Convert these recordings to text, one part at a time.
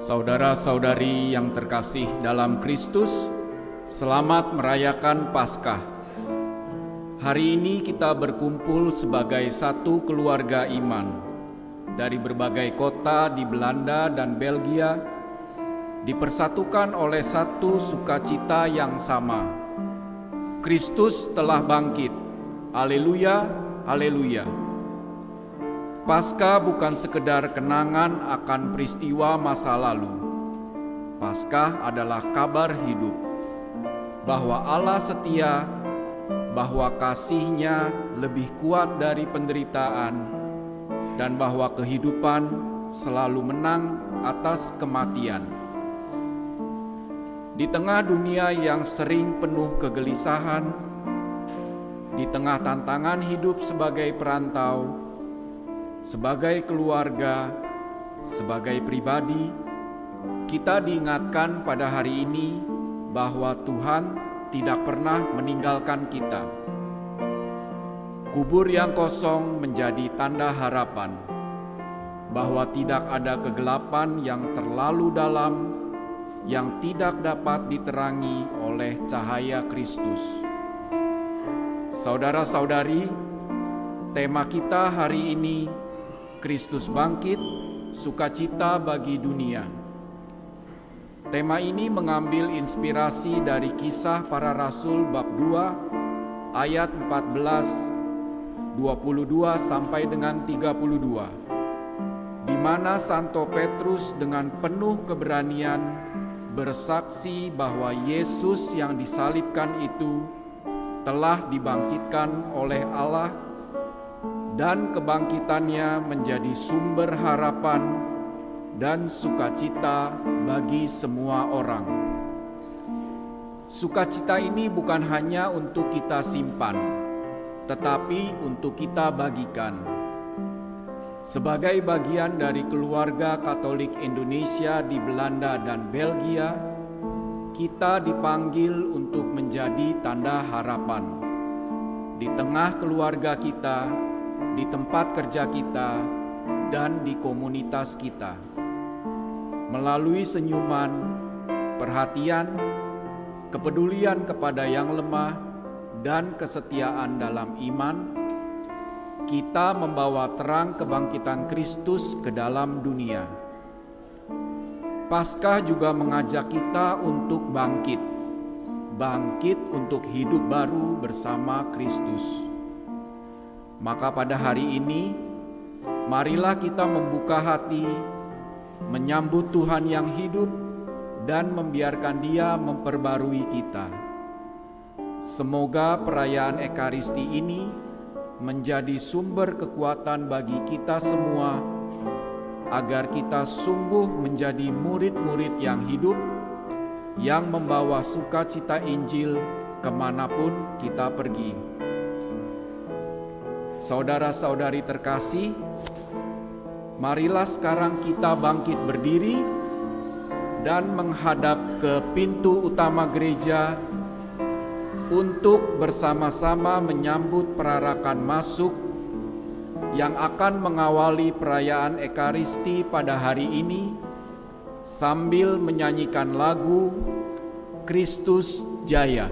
Saudara-saudari yang terkasih dalam Kristus, selamat merayakan Paskah. Hari ini kita berkumpul sebagai satu keluarga iman dari berbagai kota di Belanda dan Belgia, dipersatukan oleh satu sukacita yang sama. Kristus telah bangkit. Haleluya, haleluya. Paskah bukan sekedar kenangan akan peristiwa masa lalu. Paskah adalah kabar hidup, bahwa Allah setia, bahwa kasih-Nya lebih kuat dari penderitaan, dan bahwa kehidupan selalu menang atas kematian. Di tengah dunia yang sering penuh kegelisahan, di tengah tantangan hidup sebagai perantau, sebagai keluarga, sebagai pribadi, kita diingatkan pada hari ini bahwa Tuhan tidak pernah meninggalkan kita. Kubur yang kosong menjadi tanda harapan bahwa tidak ada kegelapan yang terlalu dalam yang tidak dapat diterangi oleh cahaya Kristus. Saudara-saudari, tema kita hari ini Kristus bangkit, sukacita bagi dunia. Tema ini mengambil inspirasi dari Kisah Para Rasul bab 2 ayat 14, 22 sampai dengan 32, di mana Santo Petrus dengan penuh keberanian bersaksi bahwa Yesus yang disalibkan itu telah dibangkitkan oleh Allah, dan kebangkitannya menjadi sumber harapan dan sukacita bagi semua orang. Sukacita ini bukan hanya untuk kita simpan, tetapi untuk kita bagikan. Sebagai bagian dari keluarga Katolik Indonesia di Belanda dan Belgia, kita dipanggil untuk menjadi tanda harapan di tengah keluarga kita, di tempat kerja kita, dan di komunitas kita. Melalui senyuman, perhatian, kepedulian kepada yang lemah, dan kesetiaan dalam iman, kita membawa terang kebangkitan Kristus ke dalam dunia. Paskah juga mengajak kita untuk bangkit untuk hidup baru bersama Kristus. Maka pada hari ini, marilah kita membuka hati, menyambut Tuhan yang hidup, dan membiarkan Dia memperbarui kita. Semoga perayaan Ekaristi ini menjadi sumber kekuatan bagi kita semua, agar kita sungguh menjadi murid-murid yang hidup, yang membawa sukacita Injil kemanapun kita pergi. Saudara-saudari terkasih, marilah sekarang kita bangkit berdiri dan menghadap ke pintu utama gereja untuk bersama-sama menyambut perarakan masuk yang akan mengawali perayaan Ekaristi pada hari ini sambil menyanyikan lagu Kristus Jaya.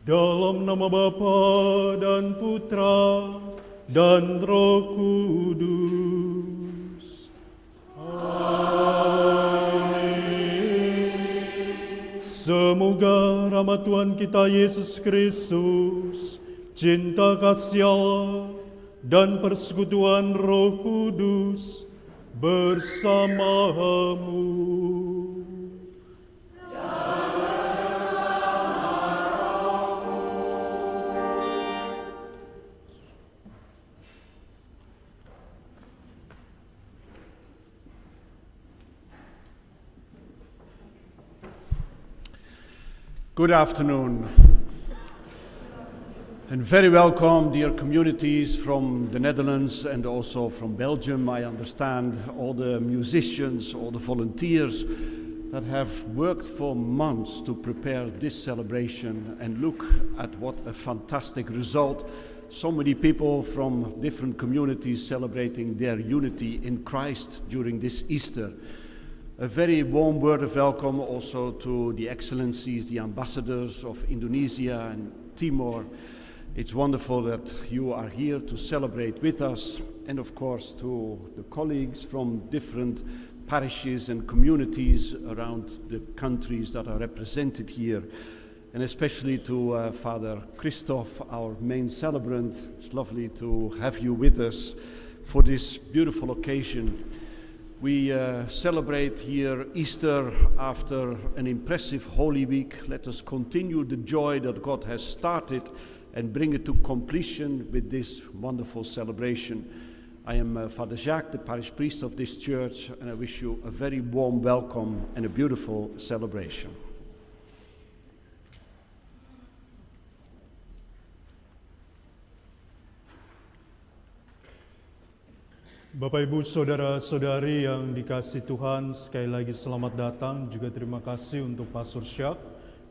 Dalam nama Bapa dan Putra dan Roh Kudus. Amin. Semoga rahmat Tuhan kita Yesus Kristus, cinta kasih Allah, dan persekutuan Roh Kudus bersamamu. Good afternoon, and very welcome, dear communities from the Netherlands and also from Belgium. I understand all the musicians, all the volunteers that have worked for months to prepare this celebration, and look at what a fantastic result. So many people from different communities celebrating their unity in Christ during this Easter. A very warm word of welcome also to the excellencies, the ambassadors of Indonesia and Timor. It's wonderful that you are here to celebrate with us, and of course to the colleagues from different parishes and communities around the countries that are represented here, and especially to Father Christoph, our main celebrant. It's lovely to have you with us for this beautiful occasion. We celebrate here Easter after an impressive Holy Week. Let us continue the joy that God has started and bring it to completion with this wonderful celebration. I am Father Jacques, the parish priest of this church, and I wish you a very warm welcome and a beautiful celebration. Bapak, Ibu, Saudara-saudari yang dikasihi Tuhan, sekali lagi selamat datang. Juga terima kasih untuk Pastor Jacques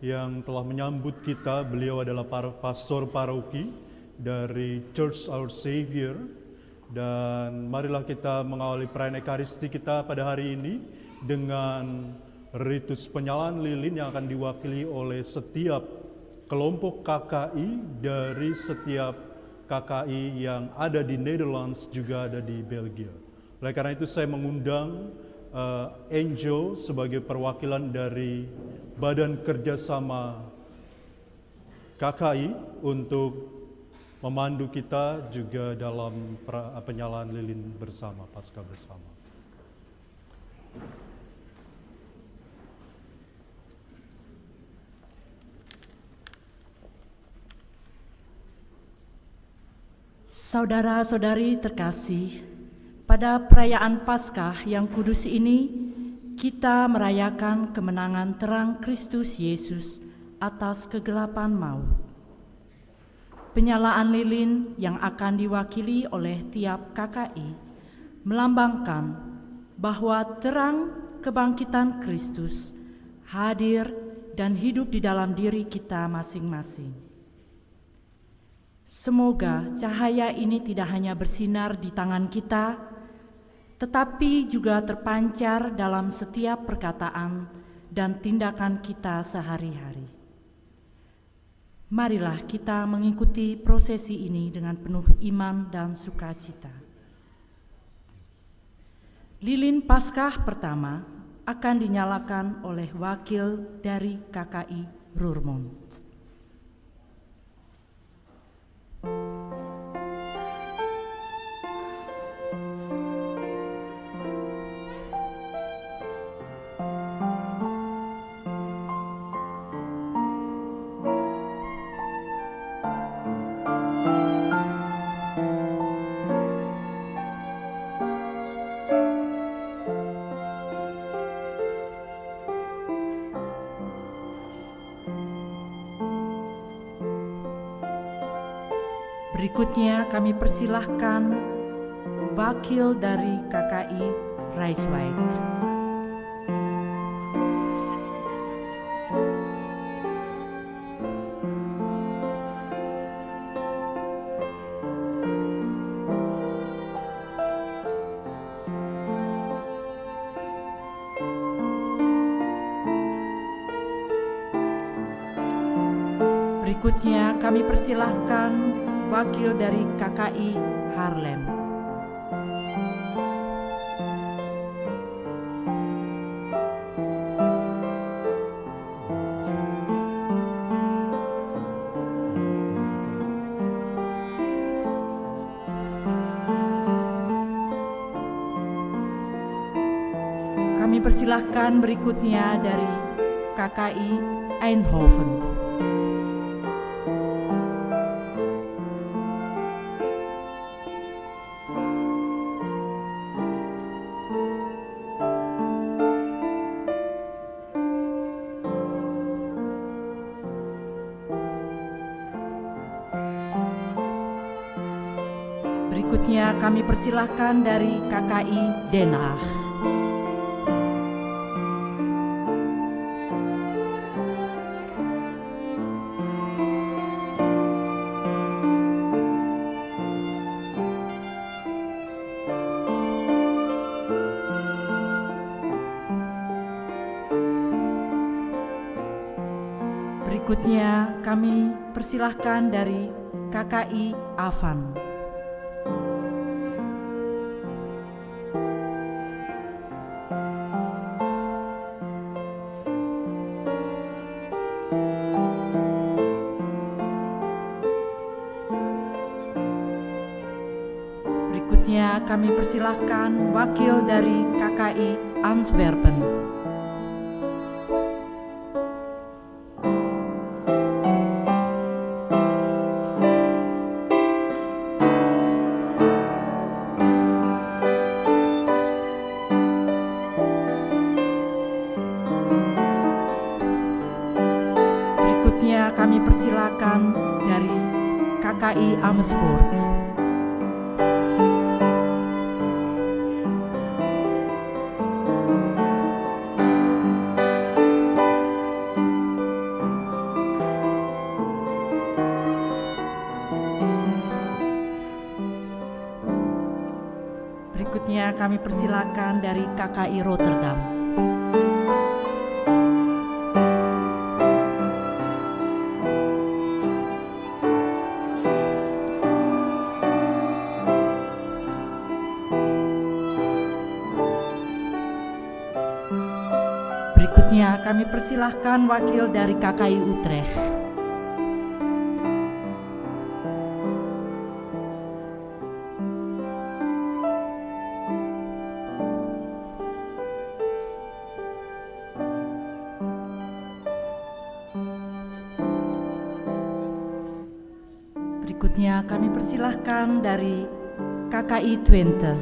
yang telah menyambut kita. Beliau adalah pastor paroki dari Church Our Savior. Dan marilah kita mengawali perayaan Ekaristi kita pada hari ini dengan ritus penyalaan lilin yang akan diwakili oleh setiap kelompok KKI dari setiap KKI yang ada di Netherlands, juga ada di Belgia. Oleh karena itu saya mengundang Angel sebagai perwakilan dari Badan Kerjasama KKI untuk memandu kita juga dalam penyalaan lilin bersama, Paskah bersama. Saudara-saudari terkasih, pada perayaan Paskah yang kudus ini, kita merayakan kemenangan terang Kristus Yesus atas kegelapan maut. Penyalaan lilin yang akan diwakili oleh tiap KKI melambangkan bahwa terang kebangkitan Kristus hadir dan hidup di dalam diri kita masing-masing. Semoga cahaya ini tidak hanya bersinar di tangan kita, tetapi juga terpancar dalam setiap perkataan dan tindakan kita sehari-hari. Marilah kita mengikuti prosesi ini dengan penuh iman dan sukacita. Lilin Paskah pertama akan dinyalakan oleh wakil dari KKI Roermond. Berikutnya kami persilahkan wakil dari KKI Rijswijk. Berikutnya kami persilahkan wakil dari KKI Haarlem. Kami persilahkan berikutnya dari KKI Eindhoven. Berikutnya kami persilahkan dari KKI Den Haag. Berikutnya kami persilahkan dari KKI Avan. Berikutnya kami persilahkan wakil dari KKI Antwerpen. Berikutnya kami persilakan dari KKI Amersfoort. Berikutnya kami persilakan dari KKI Rotterdam. Berikutnya kami persilahkan wakil dari KKI Utrecht. Berikutnya kami persilahkan dari KKI Twente.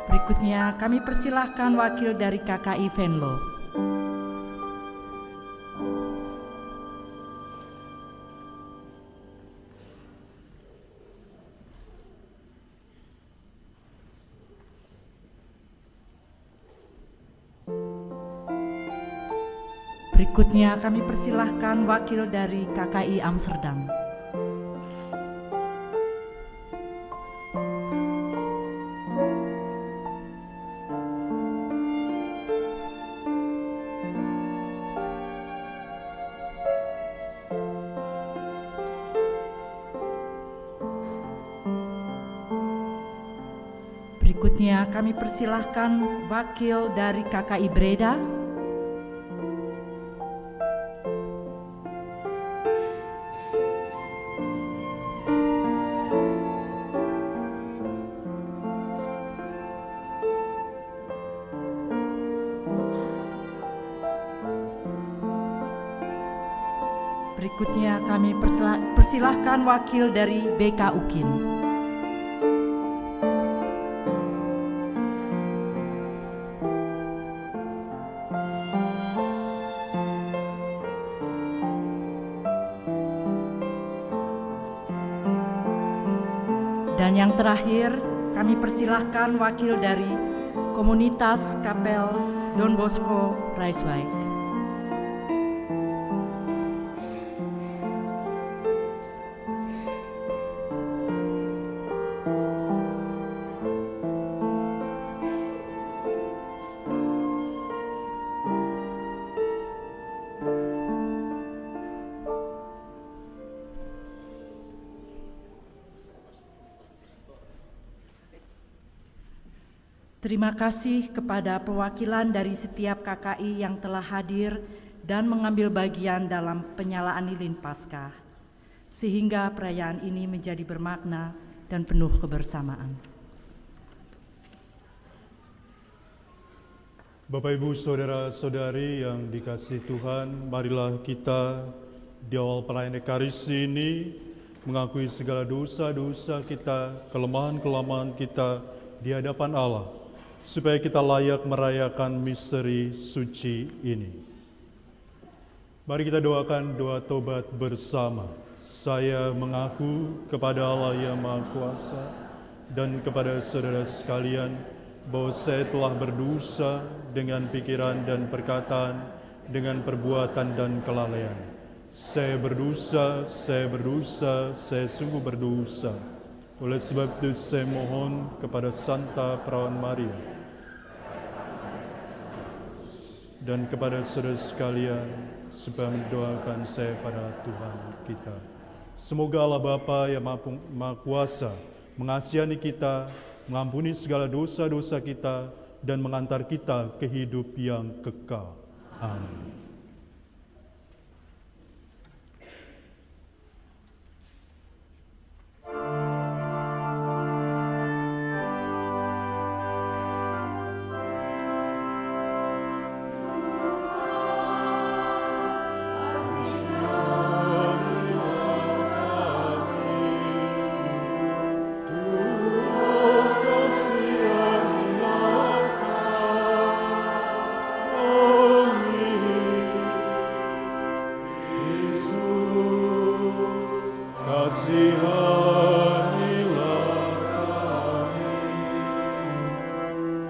Berikutnya kami persilahkan wakil dari KKI Venlo. Berikutnya kami persilahkan wakil dari KKI Amsterdam. Berikutnya kami persilahkan wakil dari KKI Breda. Berikutnya kami persilahkan wakil dari BK UKIN. Dan yang terakhir, kami persilahkan wakil dari komunitas Kapel Don Bosco Rijswijk. Terima kasih kepada perwakilan dari setiap KKI yang telah hadir dan mengambil bagian dalam penyalaan lilin Paskah, sehingga perayaan ini menjadi bermakna dan penuh kebersamaan. Bapak, Ibu, Saudara-saudari yang dikasihi Tuhan, marilah kita di awal perayaan Ekaristi ini mengakui segala dosa-dosa kita, kelemahan-kelemahan kita di hadapan Allah, supaya kita layak merayakan misteri suci ini. Mari kita doakan doa tobat bersama. Saya mengaku kepada Allah yang Maha Kuasa dan kepada saudara sekalian bahwa saya telah berdosa dengan pikiran dan perkataan, dengan perbuatan dan kelalaian. Saya berdosa, saya sungguh berdosa. Oleh sebab itu saya mohon kepada Santa Perawan Maria dan kepada saudara sekalian supaya mendoakan saya pada Tuhan kita. Semoga Allah Bapa yang Maha Kuasa mengasihani kita, mengampuni segala dosa-dosa kita, dan mengantar kita ke hidup yang kekal. Amin.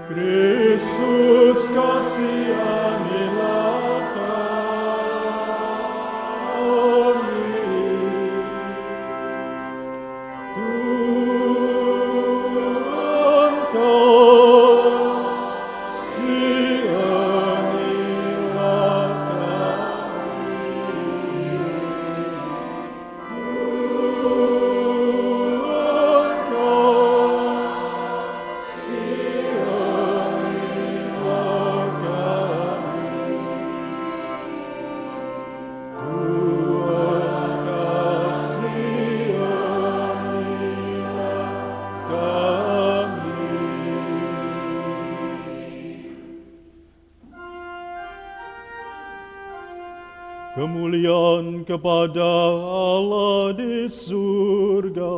Kristus kasihanilah kami. Tuhan kasihanilah kemuliaan kepada Allah di surga,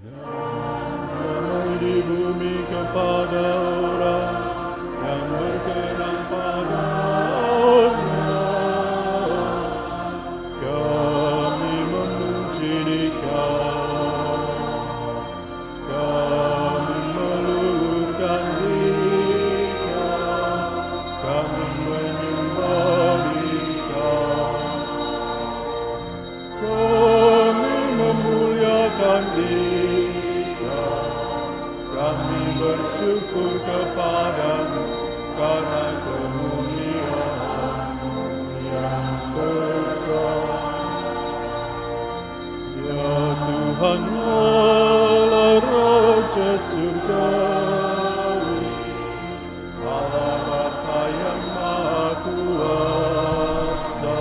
damai di bumi kepada orang yang berkenan pada-Nya. Kami memuji Dikau, kami meluluhkan Dikau, kami menyembah Dikau, kami bersyukur kepadamu karena kemuliaan-Mu yang besar. Ya Tuhan Allah Raja surgawi, Allah Bapa yang Maha Kuasa,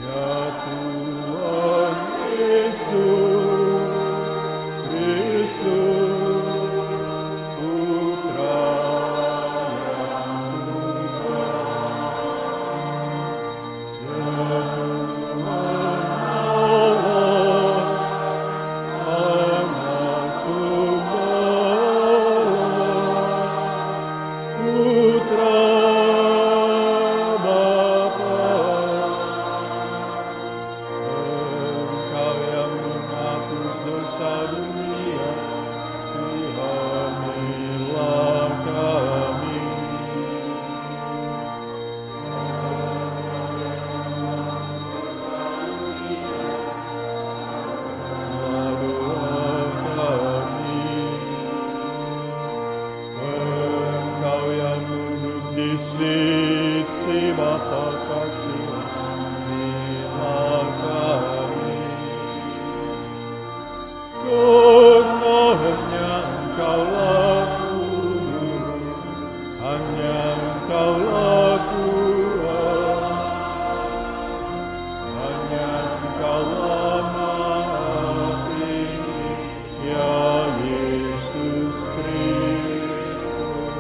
ya Tuhan Yesus, Putra yang tunggal, ya Tuhan Allah, Anak Tunggal, Putra Bapa. Engkau yang menghapus dosa dunia, sihanilah kami. Doa kami. Engkau yang duduk di sisi Bapa kasih, kami. Karena hanya hanya Engkaulah Tuhan, hanya Engkaulah Maha Tinggi, ya Yesus Kristus.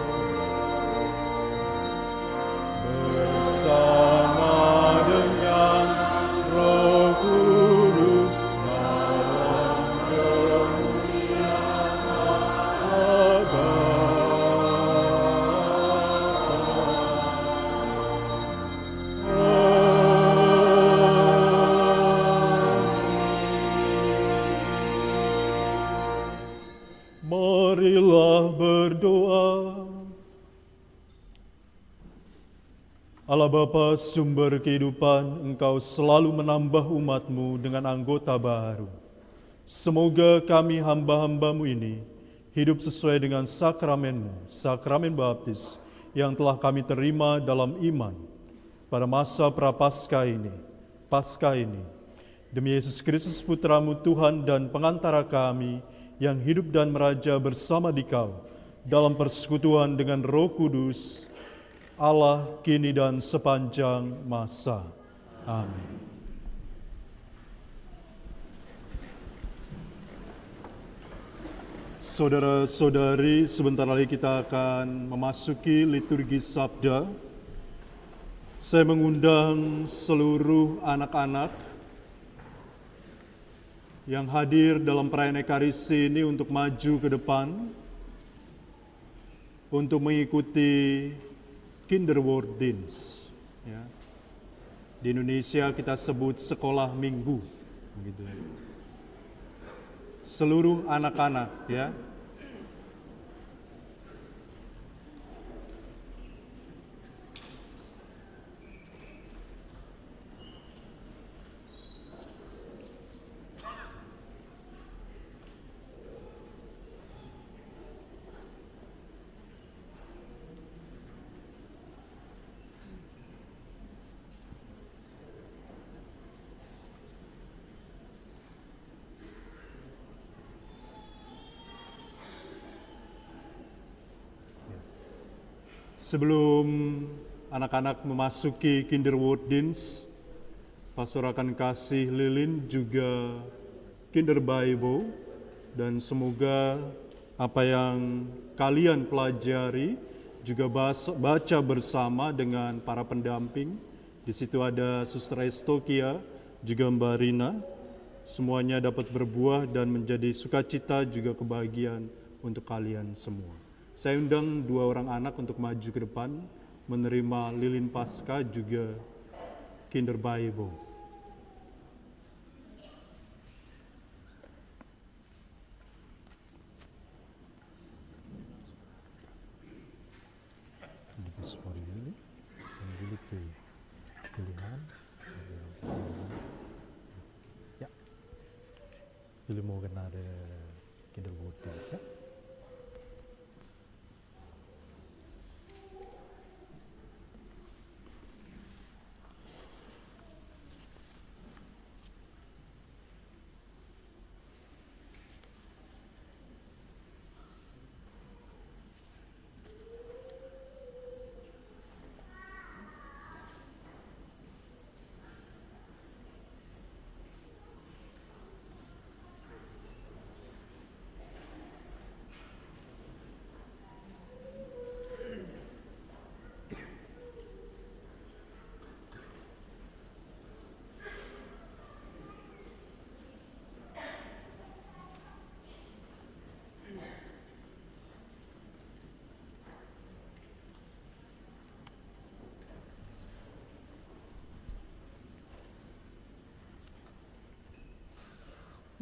Bersama dengan Roh Kudus dalam kemuliaan Bapa. Marilah berdoa. Allah Bapa sumber kehidupan, Engkau selalu menambah umat-Mu dengan anggota baru. Semoga kami hamba-hamba-Mu ini hidup sesuai dengan sakramen-Mu, sakramen baptis yang telah kami terima dalam iman pada masa Prapaskah ini, Paskah ini. Demi Yesus Kristus Putra-Mu Tuhan dan pengantara kami yang hidup dan meraja bersama Dikau dalam persekutuan dengan Roh Kudus, Allah kini dan sepanjang masa. Amin. Saudara-saudari, sebentar lagi kita akan memasuki liturgi Sabda. Saya mengundang seluruh anak-anak yang hadir dalam perayaan Ekaristi ini untuk maju ke depan untuk mengikuti Kinderwoorddienst. Ya. Di Indonesia kita sebut sekolah minggu, begitu ya. Seluruh anak-anak, ya. Sebelum anak-anak memasuki Kinderwoorddienst, Pastor akan kasih lilin juga Kinderbijbel, dan semoga apa yang kalian pelajari juga baca bersama dengan para pendamping. Di situ ada Suster Estokia, juga Mbak Rina. Semuanya dapat berbuah dan menjadi sukacita juga kebahagiaan untuk kalian semua. Saya undang 2 orang anak untuk maju ke depan, menerima lilin Paskah juga Kinderbijbel. Ja, jullie mogen naar de Kinderwoorddienst, ja?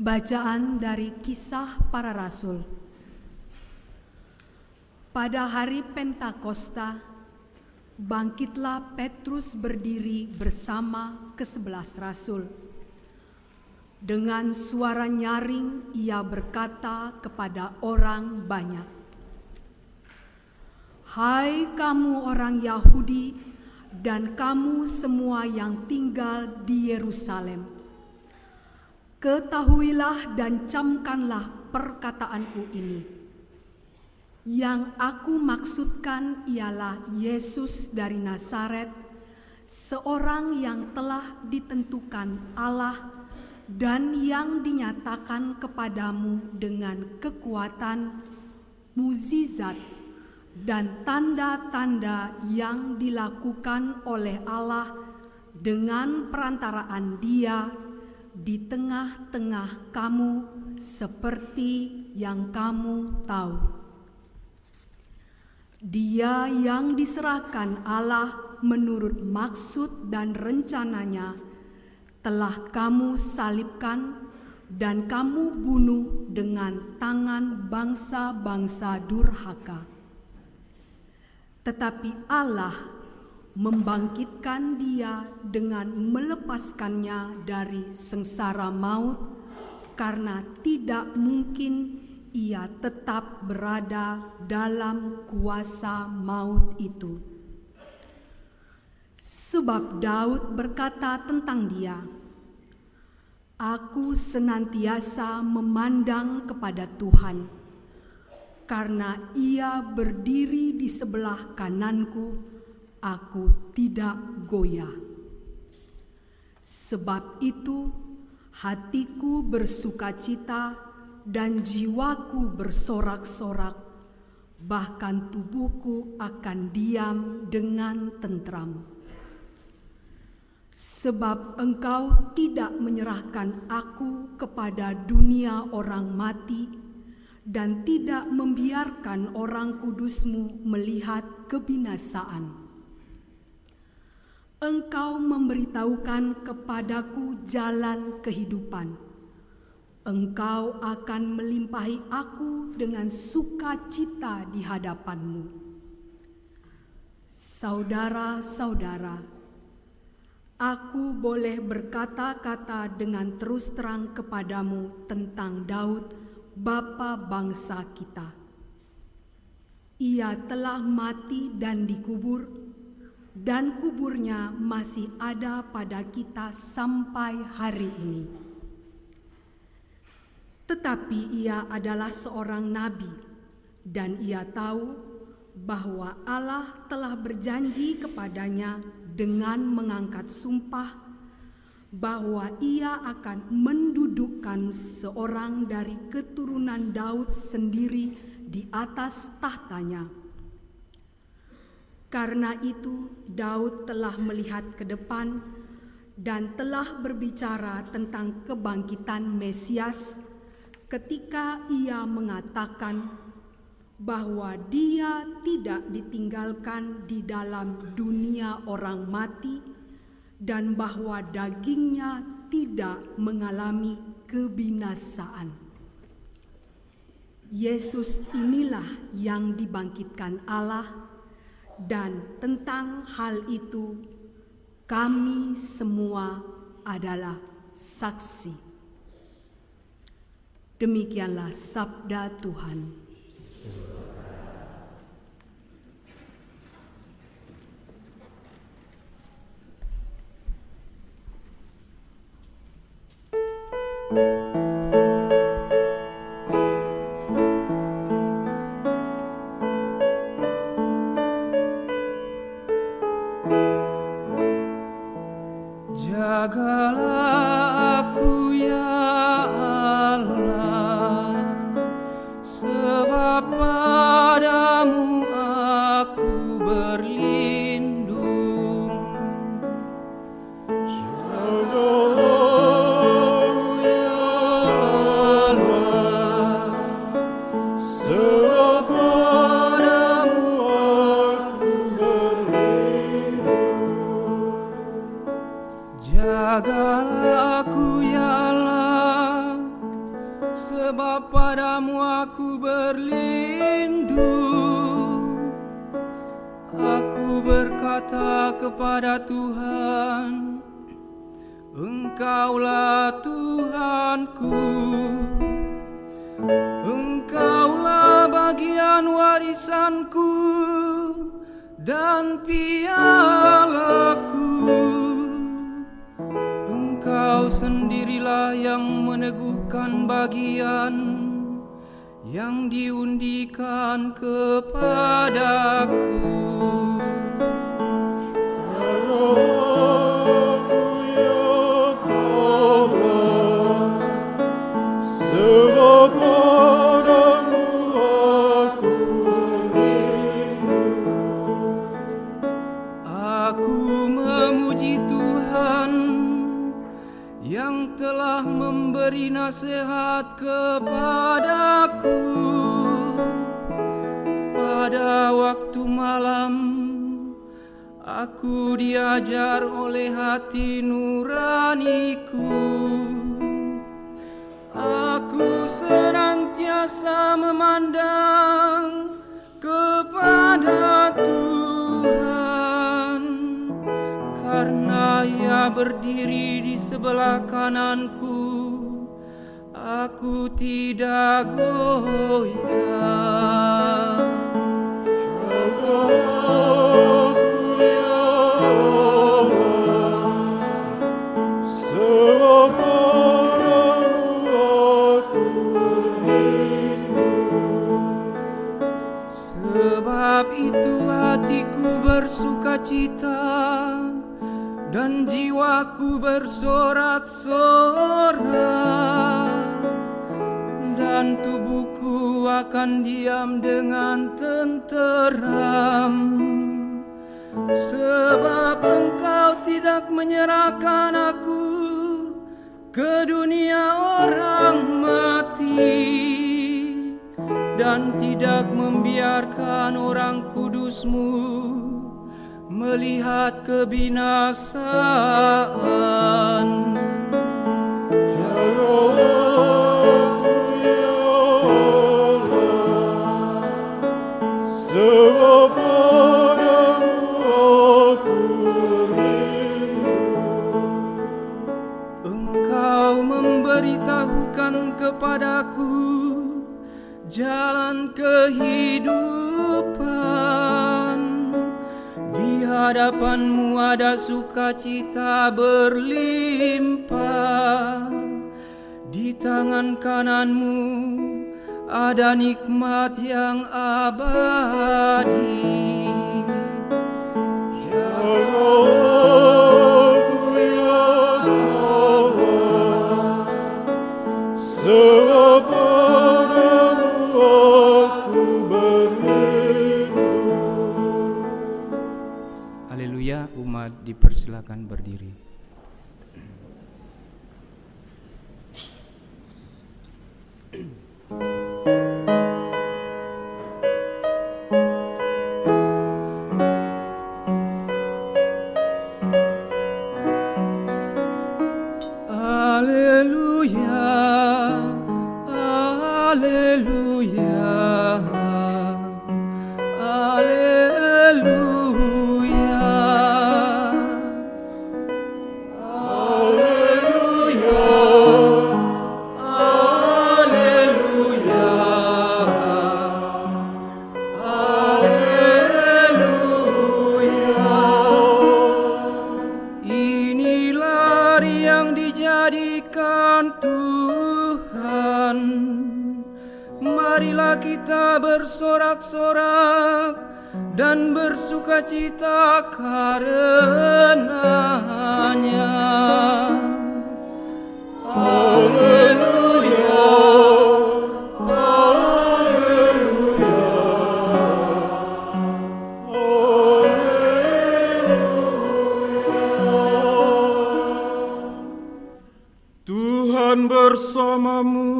Bacaan dari Kisah Para Rasul. Pada hari Pentakosta, bangkitlah Petrus berdiri bersama ke-11 rasul. Dengan suara nyaring ia berkata kepada orang banyak, "Hai kamu orang Yahudi dan kamu semua yang tinggal di Yerusalem, ketahuilah dan camkanlah perkataanku ini. Yang aku maksudkan ialah Yesus dari Nazaret, seorang yang telah ditentukan Allah dan yang dinyatakan kepadamu dengan kekuatan, mukjizat, dan tanda-tanda yang dilakukan oleh Allah dengan perantaraan Dia di tengah-tengah kamu, seperti yang kamu tahu. Dia yang diserahkan Allah menurut maksud dan rencananya telah kamu salibkan dan kamu bunuh dengan tangan bangsa-bangsa durhaka. Tetapi Allah membangkitkan Dia dengan melepaskannya dari sengsara maut, karena tidak mungkin Ia tetap berada dalam kuasa maut itu. Sebab Daud berkata tentang Dia, "Aku senantiasa memandang kepada Tuhan, karena Ia berdiri di sebelah kananku, aku tidak goyah. Sebab itu hatiku bersukacita dan jiwaku bersorak-sorak, bahkan tubuhku akan diam dengan tentram. Sebab Engkau tidak menyerahkan aku kepada dunia orang mati, dan tidak membiarkan orang kudus-Mu melihat kebinasaan. Engkau memberitahukan kepadaku jalan kehidupan. Engkau akan melimpahi aku dengan sukacita di hadapan-Mu." Saudara-saudara, aku boleh berkata-kata dengan terus terang kepadamu tentang Daud, bapa bangsa kita. Ia telah mati dan dikubur, dan kuburnya masih ada pada kita sampai hari ini. Tetapi ia adalah seorang nabi, dan ia tahu bahwa Allah telah berjanji kepadanya dengan mengangkat sumpah bahwa Ia akan mendudukkan seorang dari keturunan Daud sendiri di atas tahtanya. Karena itu Daud telah melihat ke depan dan telah berbicara tentang kebangkitan Mesias ketika ia mengatakan bahwa dia tidak ditinggalkan di dalam dunia orang mati dan bahwa dagingnya tidak mengalami kebinasaan. Yesus inilah yang dibangkitkan Allah, dan tentang hal itu kami semua adalah saksi. Demikianlah sabda Tuhan. Jagalah aku ya Allah, sebab padamu aku berlindung. Jagalah aku ya Allah, sebab padamu aku berlindung. Jagalah aku ya Allah, sebab padamu aku berlindung. Aku berkata kepada Tuhan, Engkaulah Tuhanku, Engkaulah bagian warisanku dan pialaku. Engkau sendirilah yang meneguhkan bagian yang diundikan kepadaku. Aku memuji Tuhan yang telah memberi nasihat kepadaku. Pada waktu malam aku diajar oleh hati nuraniku. Aku senantiasa memandang kepada Tuhan, karena Ia berdiri di sebelah kananku, aku tidak goyah. Sebab itu hatiku bersukacita dan jiwaku bersorak-sorak, dan tubuhku akan diam dengan tenteram. Sebab Engkau tidak menyerahkan aku ke dunia orang mati, dan tidak membiarkan orang kudus-Mu melihat kebinasaan. Sebab padamu aku rindu. Engkau memberitahukan kepadaku jalan kehidupan. Di hadapan-Mu ada sukacita berlimpah. Di tangan kanan-Mu ada nikmat yang abadi. Aku ya Tuhan, sebab padamu aku berlindung. Haleluya, umat dipersilakan berdiri. Marilah kita bersorak-sorak dan bersukacita karenanya. Haleluya, haleluya, haleluya. Tuhan bersamamu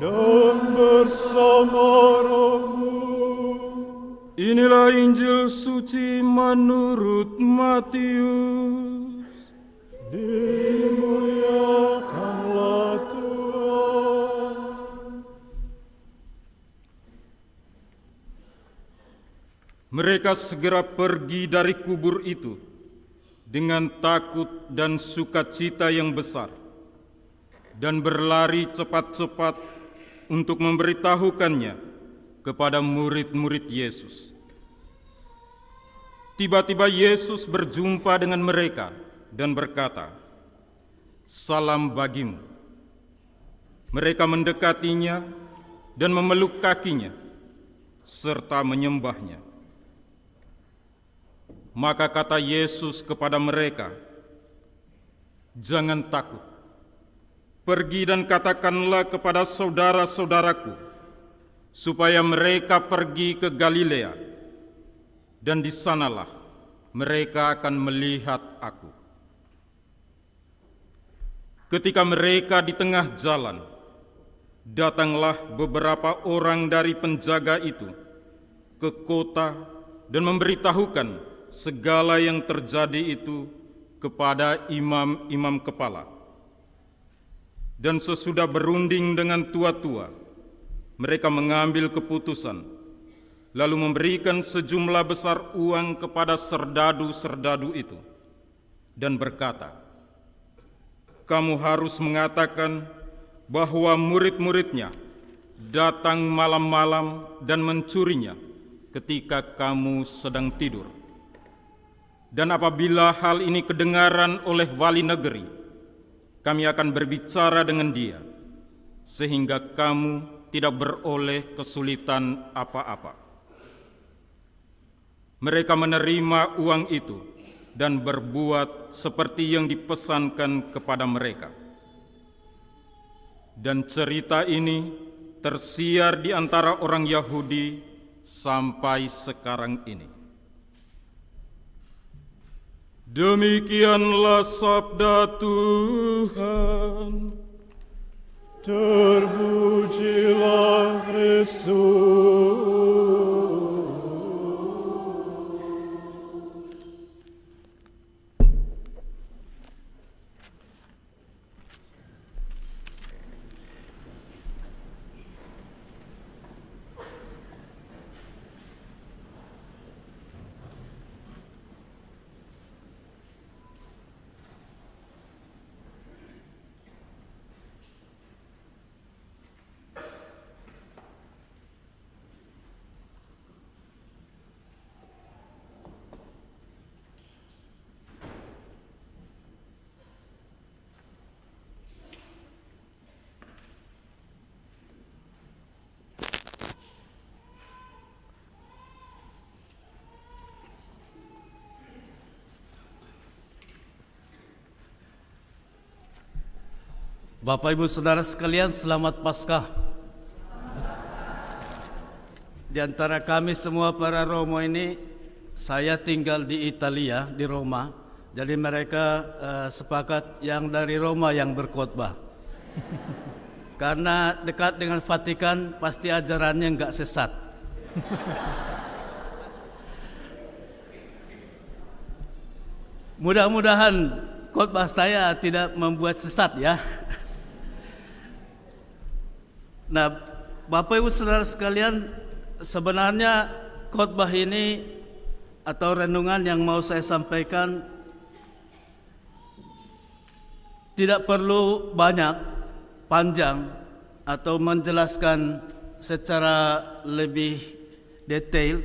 dan bersama rohmu. Inilah Injil suci menurut Matius. Dimuliakanlah Tuhan. Mereka segera pergi dari kubur itu dengan takut dan sukacita yang besar, dan berlari cepat-cepat untuk memberitahukannya kepada murid-murid Yesus. Tiba-tiba Yesus berjumpa dengan mereka dan berkata, "Salam bagimu." Mereka mendekatinya dan memeluk kakinya, serta menyembahnya. Maka kata Yesus kepada mereka, "Jangan takut. Pergi dan katakanlah kepada saudara-saudaraku, supaya mereka pergi ke Galilea, dan di sanalah mereka akan melihat Aku." Ketika mereka di tengah jalan, datanglah beberapa orang dari penjaga itu ke kota dan memberitahukan segala yang terjadi itu kepada imam-imam kepala. Dan sesudah berunding dengan tua-tua, mereka mengambil keputusan, lalu memberikan sejumlah besar uang kepada serdadu-serdadu itu, dan berkata, "Kamu harus mengatakan bahwa murid-muridnya datang malam-malam dan mencurinya ketika kamu sedang tidur. Dan apabila hal ini kedengaran oleh wali negeri, kami akan berbicara dengan dia, sehingga kamu tidak beroleh kesulitan apa-apa." Mereka menerima uang itu dan berbuat seperti yang dipesankan kepada mereka. Dan cerita ini tersiar di antara orang Yahudi sampai sekarang ini. Demikianlah sabda Tuhan. Terpujilah Kristus. Bapak Ibu Saudara sekalian, selamat Paskah. Di antara kami semua para Romo ini, saya tinggal di Italia, di Roma. Jadi mereka sepakat yang dari Roma yang berkhotbah. Karena dekat dengan Vatikan, pasti ajarannya enggak sesat. Mudah-mudahan khotbah saya tidak membuat sesat ya. Nah, Bapak Ibu Saudara sekalian, sebenarnya khotbah ini atau renungan yang mau saya sampaikan tidak perlu banyak, panjang atau menjelaskan secara lebih detail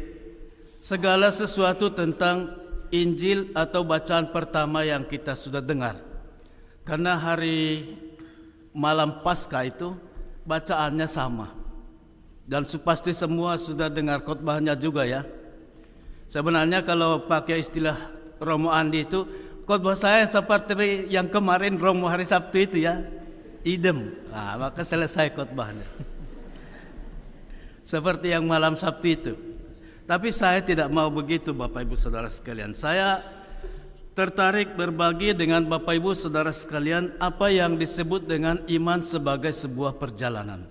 segala sesuatu tentang Injil atau bacaan pertama yang kita sudah dengar. Karena hari malam Paskah itu bacaannya sama. Dan pasti semua sudah dengar khotbahnya juga ya. Sebenarnya kalau pakai istilah Romo Andi itu, khotbah saya seperti yang kemarin Romo hari Sabtu itu ya. Idem. Nah, maka selesai khotbahnya. Seperti yang malam Sabtu itu. Tapi saya tidak mau begitu Bapak Ibu Saudara sekalian. Saya tertarik berbagi dengan Bapak Ibu Saudara sekalian apa yang disebut dengan iman sebagai sebuah perjalanan.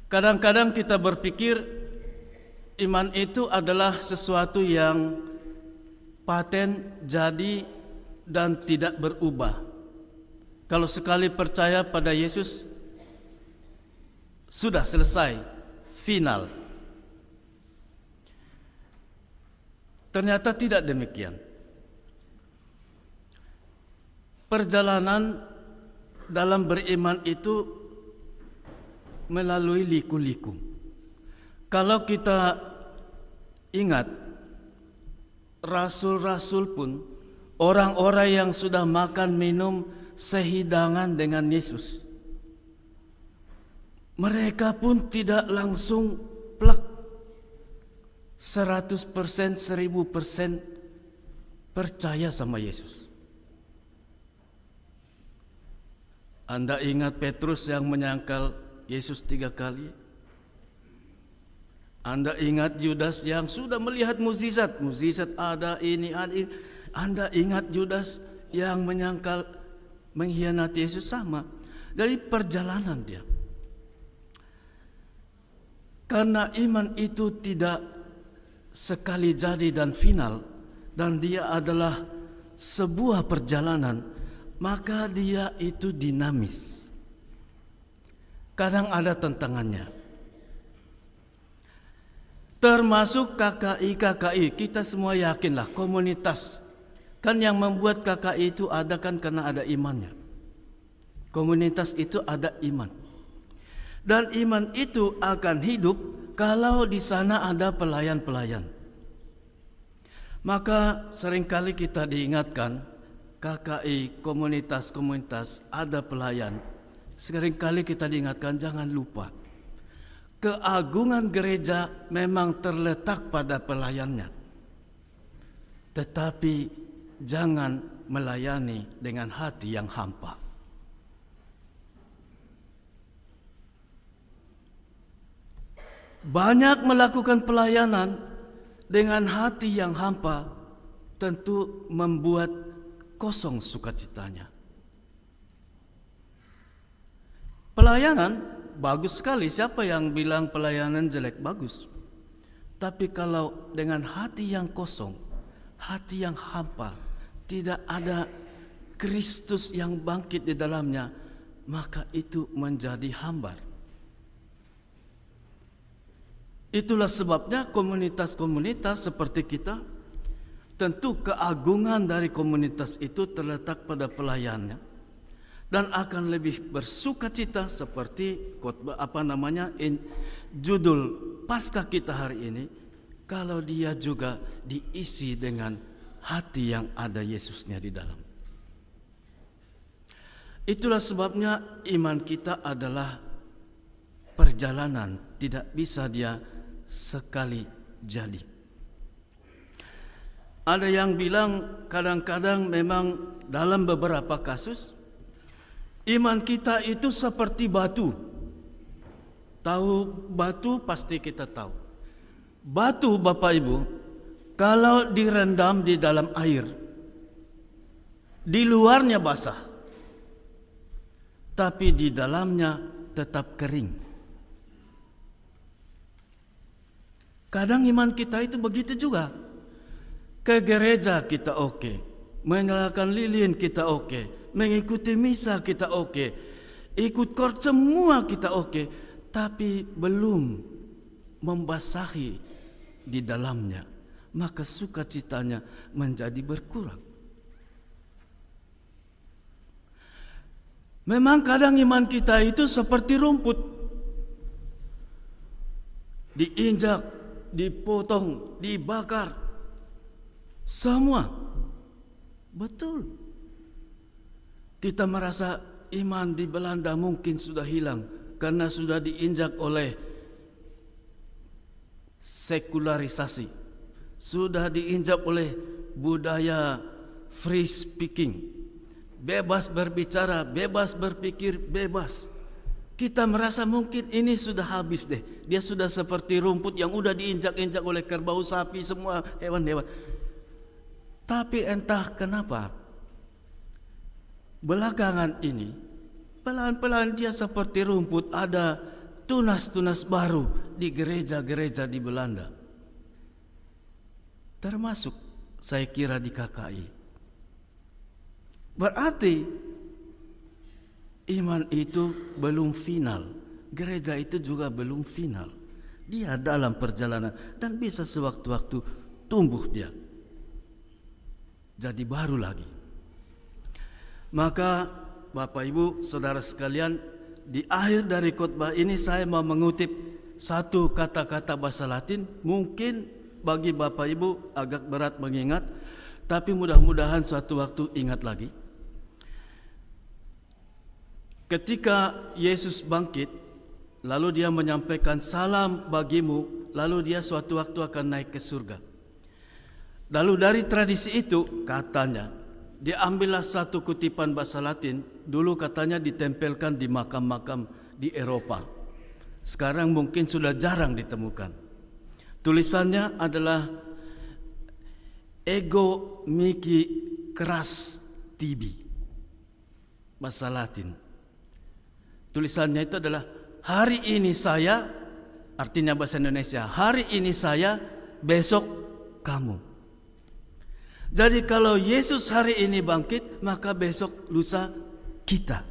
Kadang-kadang kita berpikir iman itu adalah sesuatu yang paten, jadi, dan tidak berubah. Kalau sekali percaya pada Yesus, sudah selesai, final. Ternyata tidak demikian. Perjalanan dalam beriman itu melalui liku-liku. Kalau kita ingat, rasul-rasul pun, orang-orang yang sudah makan minum sehidangan dengan Yesus. Mereka pun tidak langsung plak 100%, 1000% percaya sama Yesus. Anda ingat Petrus yang menyangkal Yesus 3 kali? Anda ingat Yudas yang sudah melihat mukjizat ada ini, ada ini. Anda ingat Yudas yang menyangkal, mengkhianati Yesus? Sama. Dari perjalanan dia. Karena iman itu tidak sekali jadi dan final, dan dia adalah sebuah perjalanan, maka dia itu dinamis. Kadang ada tantangannya. Termasuk KKI, kita semua yakinlah komunitas. Kan yang membuat KKI itu ada kan karena ada imannya. Komunitas itu ada iman. Dan iman itu akan hidup kalau di sana ada pelayan-pelayan. Maka seringkali kita diingatkan, KKI, komunitas-komunitas ada pelayan. Seringkali kita diingatkan, jangan lupa, keagungan gereja memang terletak pada pelayannya. Tetapi jangan melayani dengan hati yang hampa. Banyak melakukan pelayanan dengan hati yang hampa tentu membuat kosong sukacitanya. Pelayanan bagus sekali, siapa yang bilang pelayanan jelek? Bagus. Tapi kalau dengan hati yang kosong, hati yang hampa, tidak ada Kristus yang bangkit di dalamnya, maka itu menjadi hambar. Itulah sebabnya komunitas-komunitas seperti kita, tentu keagungan dari komunitas itu terletak pada pelayannya, dan akan lebih bersukacita seperti khotbah judul Paskah kita hari ini, kalau dia juga diisi dengan hati yang ada Yesusnya di dalam. Itulah sebabnya iman kita adalah perjalanan, tidak bisa dia sekali jadi. Ada yang bilang kadang-kadang memang dalam beberapa kasus iman kita itu seperti batu. Tahu batu pasti kita tahu. Batu Bapak Ibu, kalau direndam di dalam air, di luarnya basah, tapi di dalamnya tetap kering. Kadang iman kita itu begitu juga. Ke gereja kita oke, menyalakan lilin kita oke, mengikuti misa kita oke, ikut kor semua kita oke, tapi belum membasahi di dalamnya, maka sukacitanya menjadi berkurang. Memang kadang iman kita itu seperti rumput, diinjak, dipotong, dibakar, semua betul. Kita merasa iman di Belanda mungkin sudah hilang karena sudah diinjak oleh sekularisasi, sudah diinjak oleh budaya free speaking, bebas berbicara, bebas berpikir, bebas. Kita merasa mungkin ini sudah habis deh. Dia sudah seperti rumput yang udah diinjak-injak oleh kerbau, sapi, semua hewan-hewan. Tapi entah kenapa belakangan ini pelan-pelan dia seperti rumput, ada tunas-tunas baru di gereja-gereja di Belanda. Termasuk saya kira di KKI. Berarti iman itu belum final, gereja itu juga belum final. Dia dalam perjalanan dan bisa sewaktu-waktu tumbuh dia jadi baru lagi. Maka Bapak Ibu Saudara sekalian, di akhir dari khotbah ini saya mau mengutip satu kata-kata bahasa Latin. Mungkin bagi Bapak Ibu agak berat mengingat, tapi mudah-mudahan suatu waktu ingat lagi. ketika Yesus bangkit, lalu dia menyampaikan salam bagimu, lalu dia suatu waktu akan naik ke surga. Lalu dari tradisi itu katanya, diambillah satu kutipan bahasa Latin, dulu katanya ditempelkan di makam-makam di Eropa. Sekarang mungkin sudah jarang ditemukan. Tulisannya adalah Ego mihi cras tibi, bahasa Latin. Tulisannya itu adalah hari ini saya, artinya bahasa Indonesia, hari ini saya, besok kamu. Jadi kalau Yesus hari ini bangkit, maka besok lusa kita.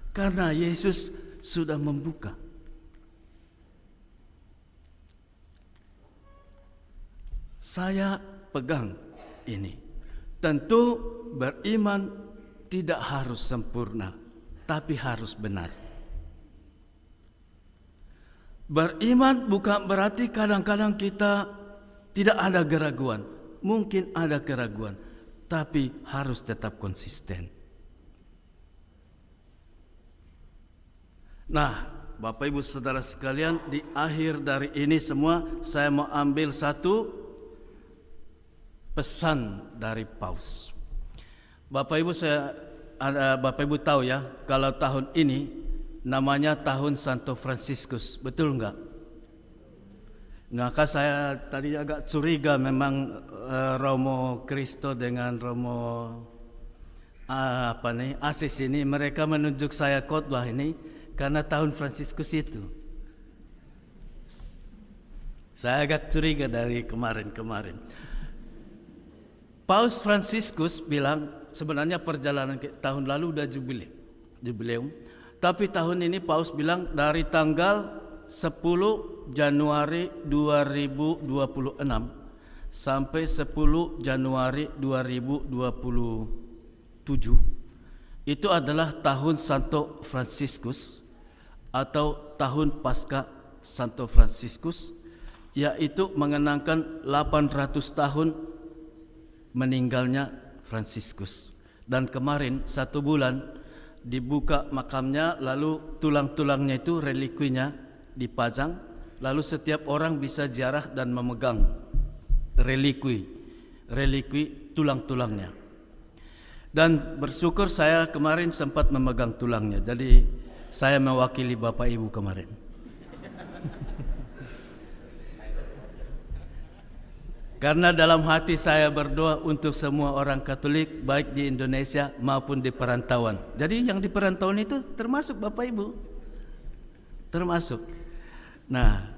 Karena Yesus sudah membuka. Saya pegang ini. Tentu beriman tidak harus sempurna, tapi harus benar. Beriman bukan berarti kadang-kadang kita tidak ada keraguan. Mungkin ada keraguan, tapi harus tetap konsisten. Nah, Bapak Ibu Saudara sekalian, di akhir dari ini semua saya mau ambil satu pesan dari Paus. Bapak Ibu tahu ya, kalau tahun ini namanya tahun Santo Fransiskus, betul enggak? Maka saya tadi agak curiga memang Romo Kristo dengan Romo Asis ini mereka menunjuk saya khotbah ini karena tahun Fransiskus itu. Saya agak curiga dari kemarin-kemarin. Paus Fransiskus bilang sebenarnya perjalanan tahun lalu udah jubileum, tapi tahun ini Paus bilang dari tanggal 10 Januari 2026 sampai 10 Januari 2027 itu adalah tahun Santo Fransiskus atau tahun Pasca Santo Fransiskus, yaitu mengenangkan 800 tahun meninggalnya Fransiskus. Dan kemarin 1 bulan dibuka makamnya, lalu tulang-tulangnya itu relikwinya dipajang, lalu setiap orang bisa ziarah dan memegang relikwi tulang-tulangnya. Dan bersyukur saya kemarin sempat memegang tulangnya, jadi saya mewakili Bapak Ibu kemarin. Karena dalam hati saya berdoa untuk semua orang Katolik baik di Indonesia maupun di perantauan. Jadi yang di perantauan itu termasuk Bapak Ibu. Termasuk. Nah,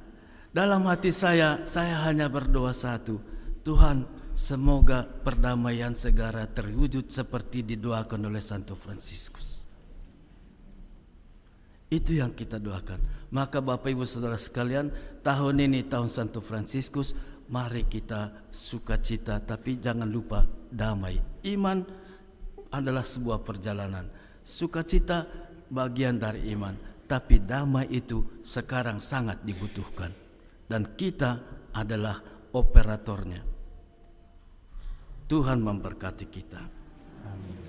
dalam hati saya hanya berdoa satu. Tuhan, semoga perdamaian segera terwujud seperti didoakan oleh Santo Fransiskus. Itu yang kita doakan. Maka Bapak Ibu Saudara sekalian, tahun ini tahun Santo Fransiskus, mari kita sukacita, tapi jangan lupa damai. Iman adalah sebuah perjalanan. Sukacita bagian dari iman, tapi damai itu sekarang sangat dibutuhkan. Dan kita adalah operatornya. Tuhan memberkati kita. Amin.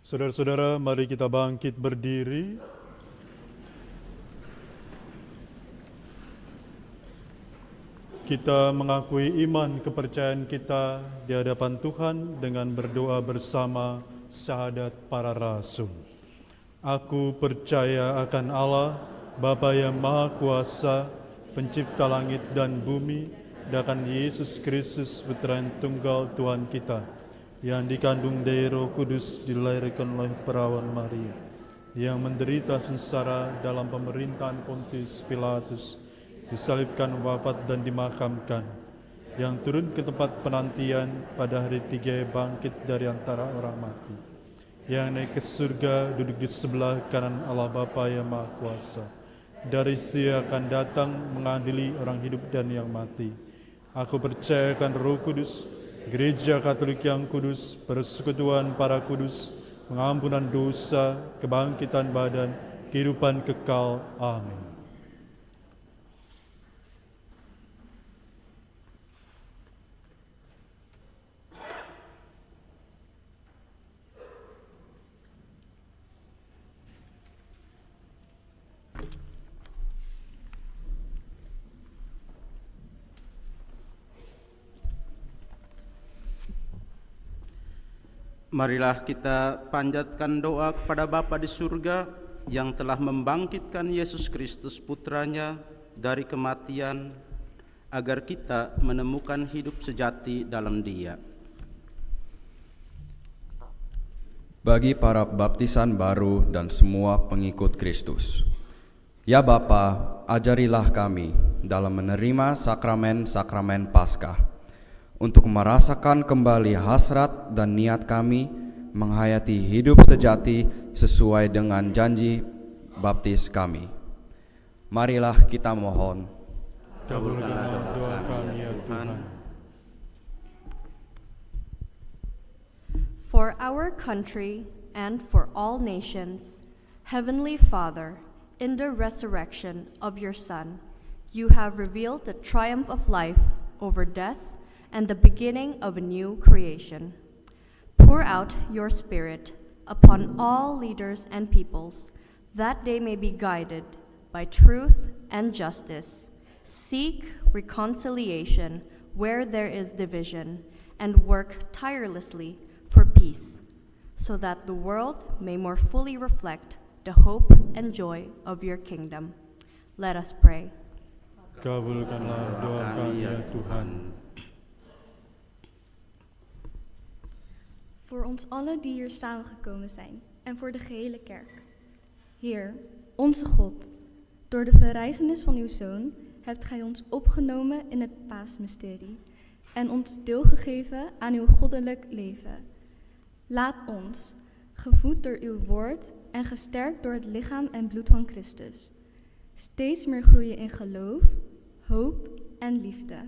Saudara-saudara, mari kita bangkit berdiri. Kita mengakui iman kepercayaan kita di hadapan Tuhan dengan berdoa bersama syahadat para rasul. Aku percaya akan Allah, Bapa yang Maha Kuasa, pencipta langit dan bumi, dan akan Yesus Kristus, Putra Tunggal Tuhan kita, yang dikandung dari Roh Kudus, dilahirkan oleh perawan Maria, yang menderita sengsara dalam pemerintahan Pontius Pilatus, disalibkan, wafat dan dimakamkan, yang turun ke tempat penantian, pada hari 3 bangkit dari antara orang mati, yang naik ke surga, duduk di sebelah kanan Allah Bapa yang Maha Kuasa, dari situ akan datang mengadili orang hidup dan yang mati. Aku percayakan Roh Kudus, Gereja Katolik yang kudus, persekutuan para kudus, pengampunan dosa, kebangkitan badan, kehidupan kekal. Amin. Marilah kita panjatkan doa kepada Bapa di surga yang telah membangkitkan Yesus Kristus putranya dari kematian, agar kita menemukan hidup sejati dalam Dia. Bagi para baptisan baru dan semua pengikut Kristus, ya Bapa, ajarilah kami dalam menerima sakramen-sakramen Paskah, untuk merasakan kembali hasrat dan niat kami menghayati hidup sejati sesuai dengan janji baptis kami. Marilah kita mohon. Kabulkanlah doa kami ya Tuhan. For our country and for all nations, Heavenly Father, in the resurrection of your Son, you have revealed the triumph of life over death and the beginning of a new creation. Pour out your Spirit upon all leaders and peoples, that they may be guided by truth and justice, seek reconciliation where there is division, and work tirelessly for peace, so that the world may more fully reflect the hope and joy of your kingdom. Let us pray. Kabulkanlah doa kami ya Tuhan. Voor ons allen die hier samengekomen zijn en voor de gehele kerk. Heer, onze God, door de verrijzenis van uw Zoon hebt gij ons opgenomen in het paasmysterie en ons deelgegeven aan uw goddelijk leven. Laat ons, gevoed door uw woord en gesterkt door het lichaam en bloed van Christus, steeds meer groeien in geloof, hoop en liefde,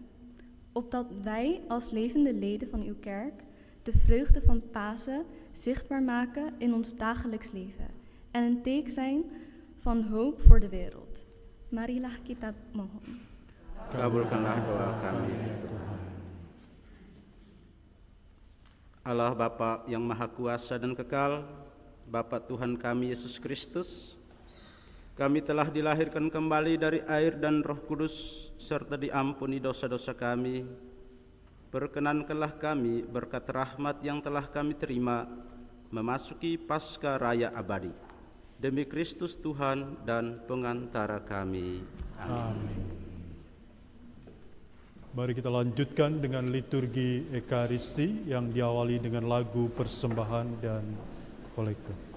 opdat wij als levende leden van uw kerk de vreugde van Pasen zichtbaar maken in ons dagelijks leven en een teken zijn van hoop voor de wereld. Marilah kita mohon. Kabulkanlah doa kami ya Tuhan. Allah Bapa yang Maha Kuasa dan Kekal, Bapa Tuhan kami Yesus Kristus, kami telah dilahirkan kembali dari air dan Roh Kudus serta diampuni dosa-dosa kami. Perkenankanlah kami berkat rahmat yang telah kami terima memasuki Paskah Raya abadi. Demi Kristus Tuhan dan pengantara kami. Amin. Mari kita lanjutkan dengan liturgi Ekaristi yang diawali dengan lagu persembahan dan kolektif.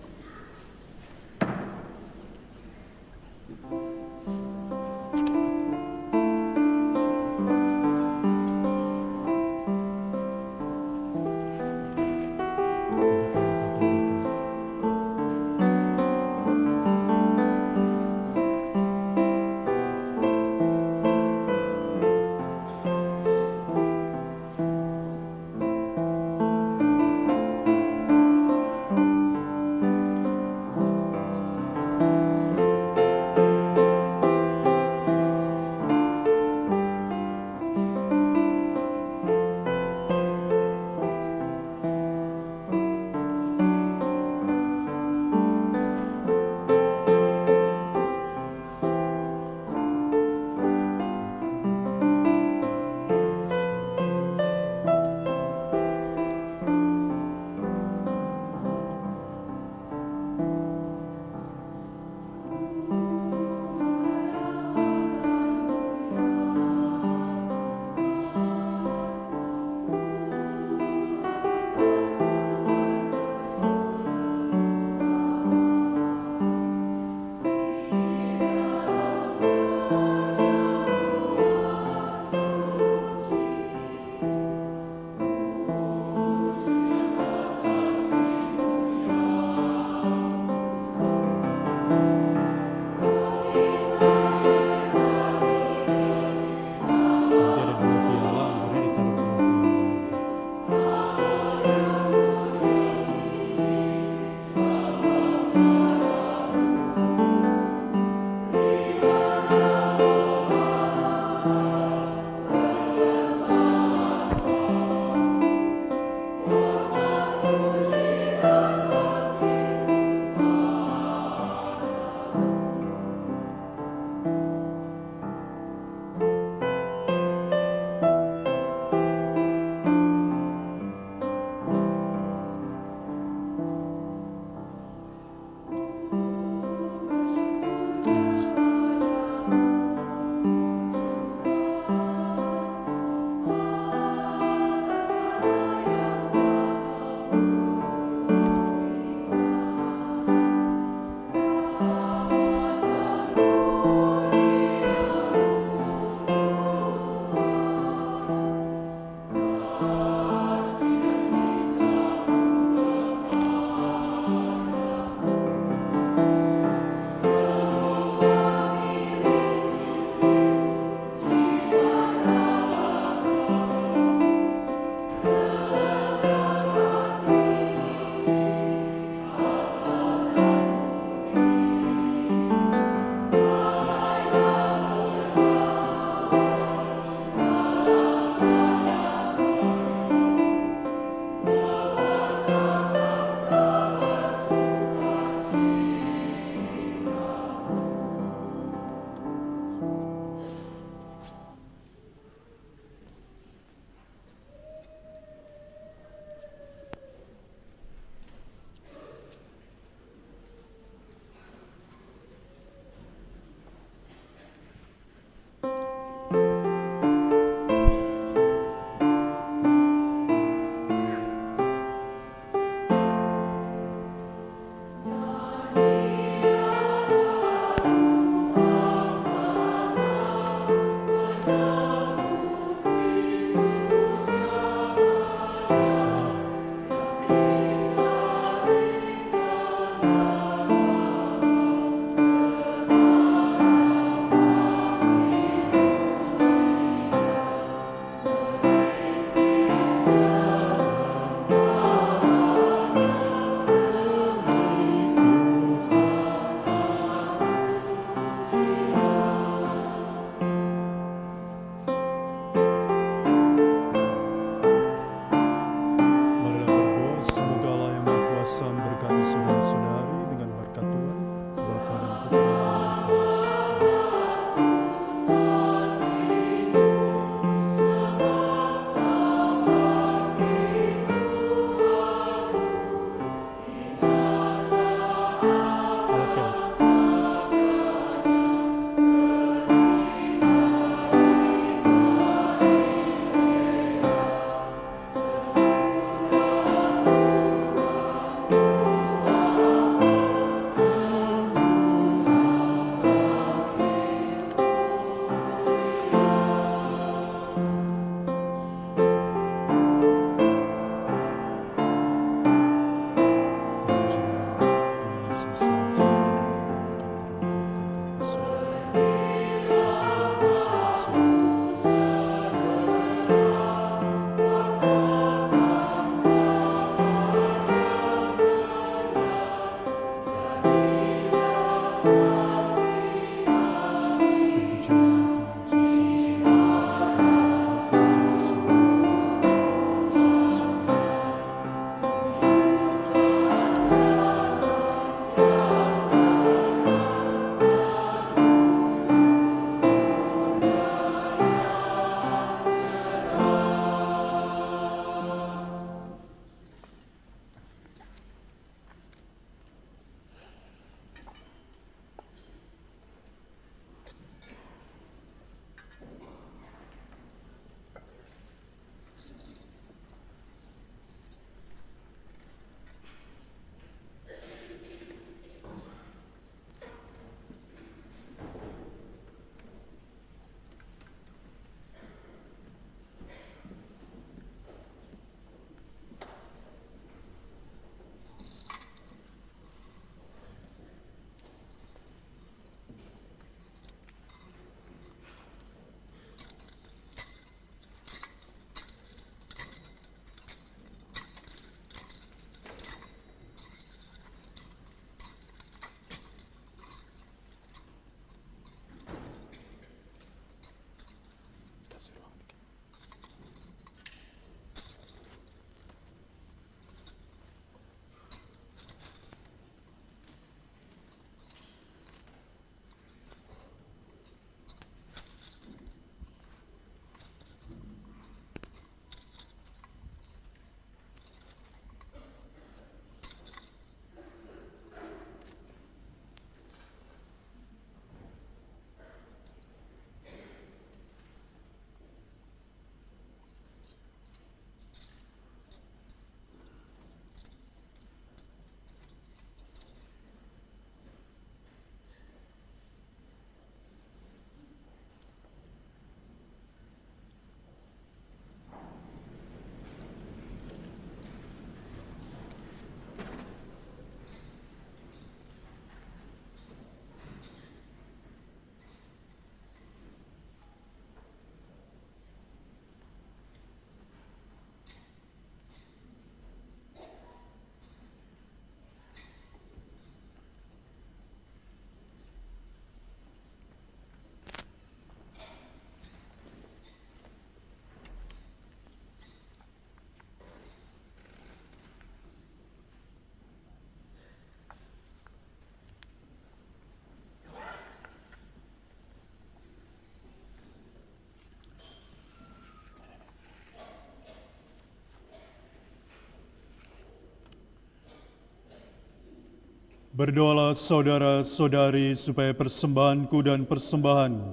Berdoalah saudara-saudari supaya persembahanku dan persembahanmu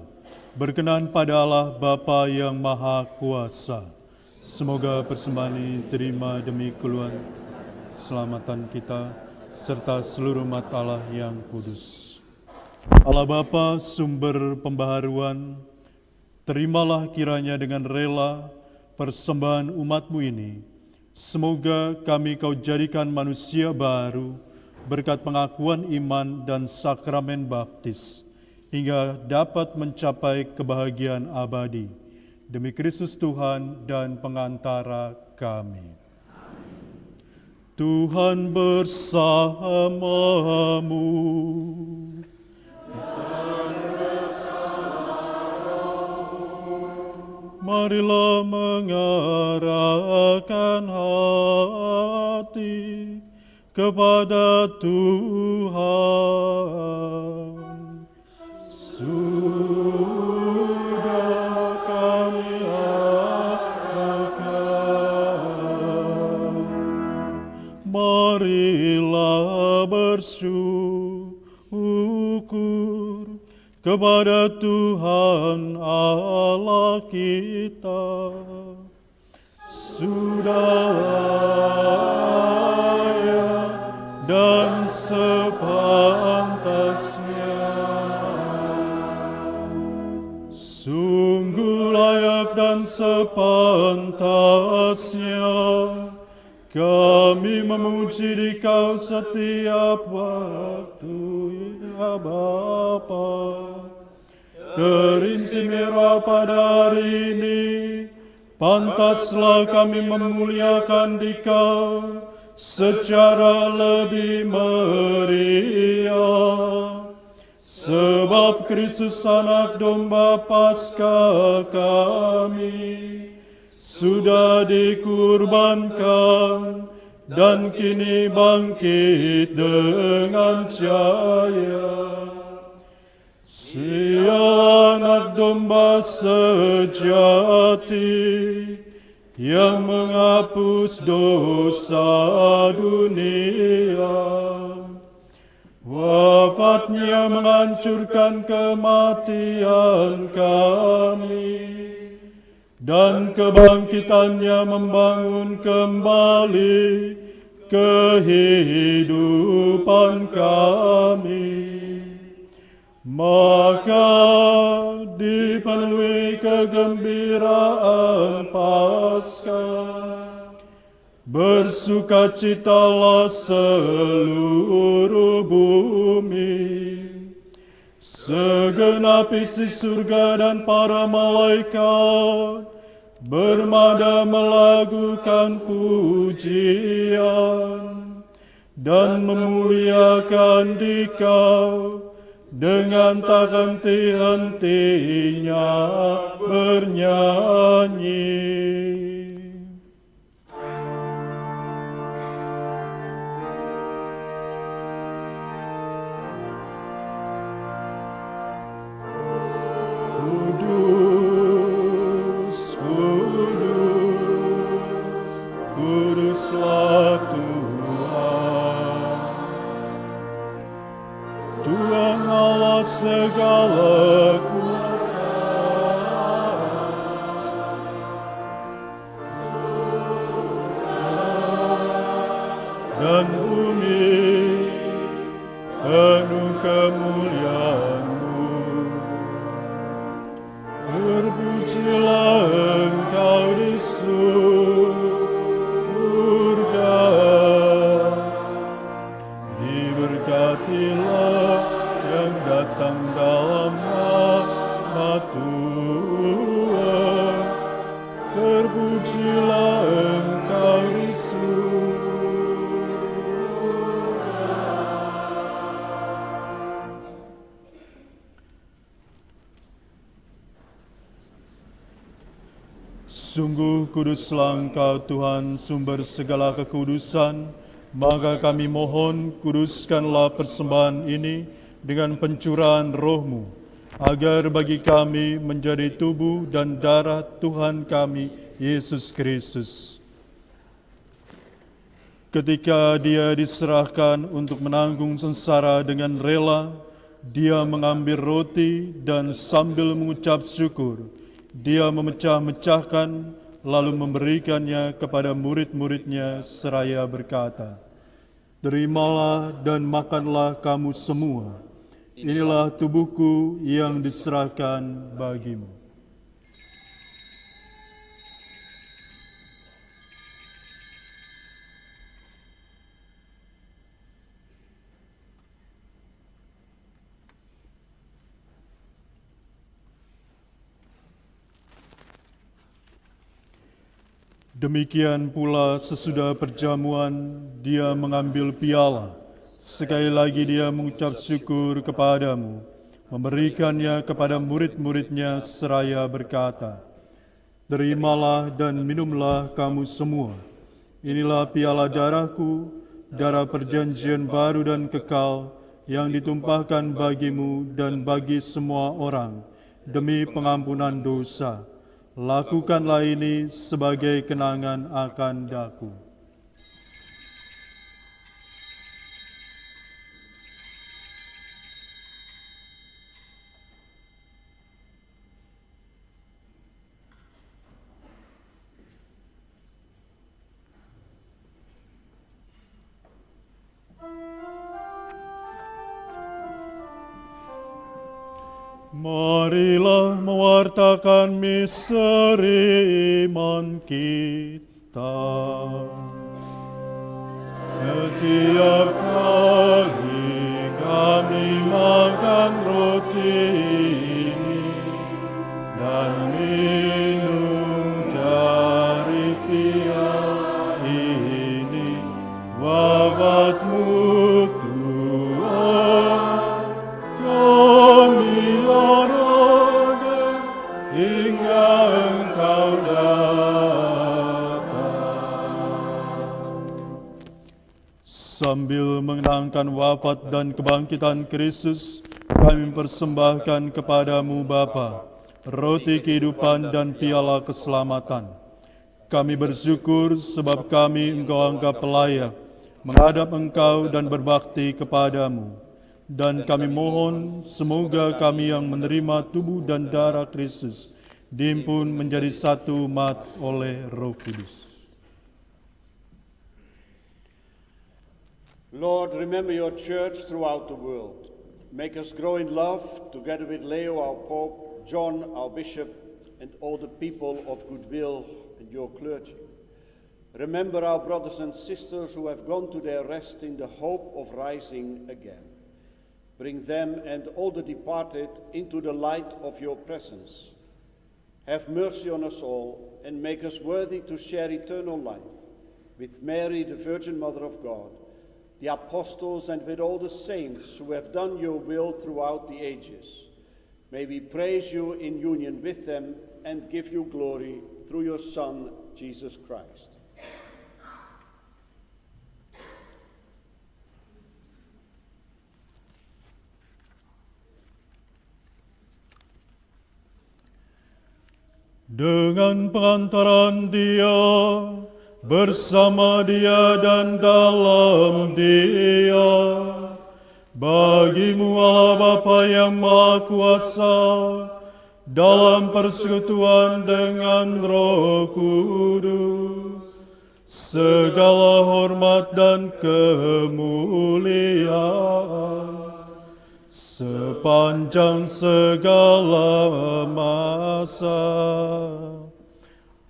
berkenan pada Allah Bapa yang Maha Kuasa. Semoga persembahan ini terima demi keluhan keselamatan kita serta seluruh umat Allah yang kudus. Allah Bapa, sumber pembaharuan, terimalah kiranya dengan rela persembahan umat-Mu ini. Semoga kami Kau jadikan manusia baru berkat pengakuan iman dan sakramen baptis, hingga dapat mencapai kebahagiaan abadi. Demi Kristus Tuhan dan pengantara kami. Tuhan bersamamu. Marilah mengarahkan hati kepada Tuhan. Sudah kami arahkan, marilah bersyukur kepada Tuhan Allah kita. Sudah dan sepantasnya, sungguh layak dan sepantasnya kami memuji di Kau setiap waktu, ya Bapa. Teristimewa pada hari ini, pantaslah kami memuliakan di Kau secara lebih meriah, sebab Kristus anak domba Paskah kami sudah dikurbankan dan kini bangkit dengan cahaya. Dia anak domba sejati yang menghapus dosa dunia. Wafatnya menghancurkan kematian kami, dan kebangkitannya membangun kembali kehidupan kami. Maka dipenuhi kegembiraan Paskah, bersukacitalah seluruh bumi. Segenap isi surga dan para malaikat bermada melakukan pujian dan memuliakan di Kau dengan tak henti-hentinya bernyanyi. Kudus, kudus, kuduslah Tuhan, Tuhan Allah segala kuasa, dan bumi penuh kemuliaan-Mu. Berpujilah Engkau di surga, diberkatilah yang datang dalam nama Tuhan. Terpujilah Engkau di surga. Sungguh kuduslah Engkau Tuhan, sumber segala kekudusan. Maka kami mohon, kuduskanlah persembahan ini dengan pencurahan Roh-Mu, agar bagi kami menjadi tubuh dan darah Tuhan kami, Yesus Kristus. Ketika dia diserahkan untuk menanggung sengsara dengan rela, dia mengambil roti dan sambil mengucap syukur, dia memecah-mecahkan lalu memberikannya kepada murid-muridnya seraya berkata, "Terimalah dan makanlah kamu semua. Inilah tubuhku yang diserahkan bagimu." Demikian pula sesudah perjamuan, dia mengambil piala. Sekali lagi dia mengucap syukur kepadamu, memberikannya kepada murid-muridnya seraya berkata, "Terimalah dan minumlah kamu semua. Inilah piala darahku, darah perjanjian baru dan kekal, yang ditumpahkan bagimu dan bagi semua orang, demi pengampunan dosa. Lakukanlah ini sebagai kenangan akan daku." Marilah mewartakan misteri iman kita. Setiap kali kami makan roti ini dan minum dari piala ini, wafat-Mu Tuhan, kami hingga Engkau datang. Sambil mengenangkan wafat dan kebangkitan Kristus, kami persembahkan kepadamu Bapa, roti kehidupan dan piala keselamatan. Kami bersyukur sebab kami Engkau anggap layak menghadap Engkau dan berbakti kepadamu. Dan kami mohon semoga kami yang menerima tubuh dan darah Kristus dihimpun menjadi satu umat oleh Roh Kudus. Lord, remember your church throughout the world. Make us grow in love together with Leo, our Pope, John, our Bishop, and all the people of goodwill and your clergy. Remember our brothers and sisters who have gone to their rest in the hope of rising again. Bring them and all the departed into the light of your presence. Have mercy on us all and make us worthy to share eternal life with Mary, the Virgin Mother of God, the apostles, and with all the saints who have done your will throughout the ages. May we praise you in union with them and give you glory through your Son, Jesus Christ. Dengan pengantaran Dia, bersama Dia dan dalam Dia, bagimu Allah Bapa yang Maha Kuasa, dalam persekutuan dengan Roh Kudus, segala hormat dan kemuliaan sepanjang segala masa.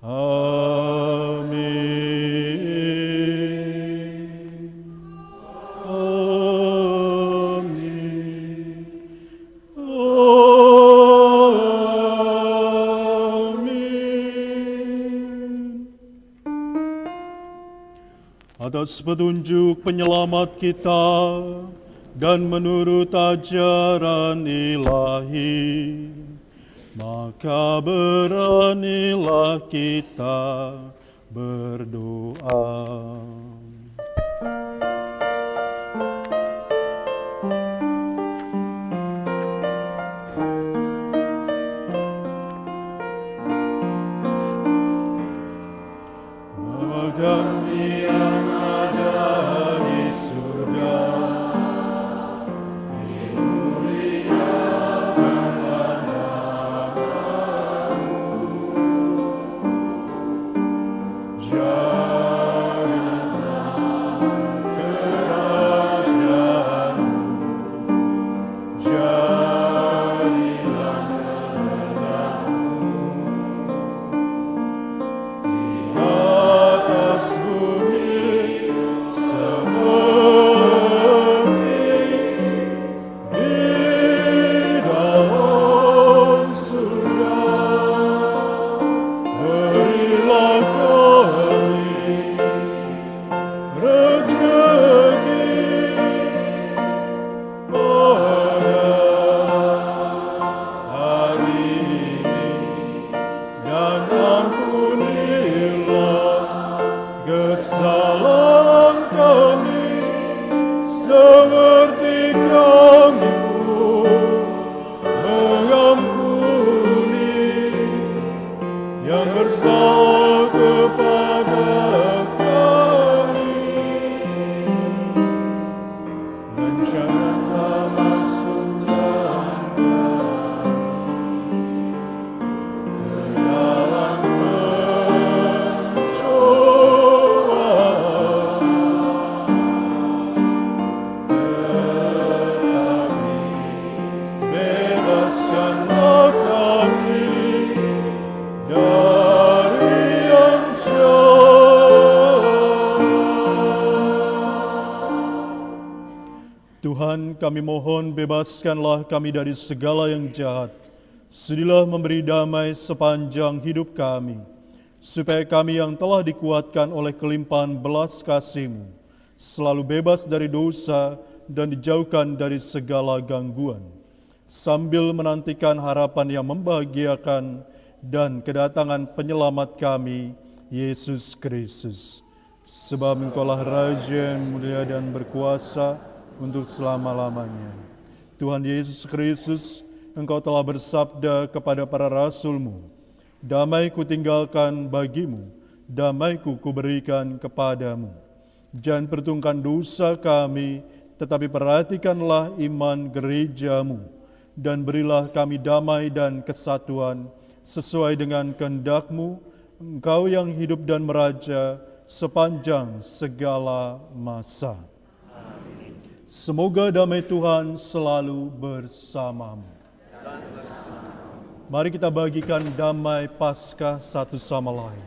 Amin. Amin. Amin. Atas petunjuk penyelamat kita dan menurut ajaran ilahi, maka beranilah kita berdoa. Kami yang ada Tuhan, kami mohon bebaskanlah kami dari segala yang jahat. Sudilah memberi damai sepanjang hidup kami, supaya kami yang telah dikuatkan oleh kelimpahan belas kasih-Mu, selalu bebas dari dosa dan dijauhkan dari segala gangguan, sambil menantikan harapan yang membahagiakan dan kedatangan penyelamat kami, Yesus Kristus. Sebab Engkaulah Raja yang mulia dan berkuasa untuk selama-lamanya. Tuhan Yesus Kristus, Engkau telah bersabda kepada para rasul-Mu, damai kutinggalkan bagimu, damai-Ku kuberikan kepadamu. Jangan perhitungkan dosa kami, tetapi perhatikanlah iman gereja-Mu, dan berilah kami damai dan kesatuan sesuai dengan kehendak-Mu, Engkau yang hidup dan meraja sepanjang segala masa. Semoga damai Tuhan selalu bersamamu. Mari kita bagikan damai Paskah satu sama lain.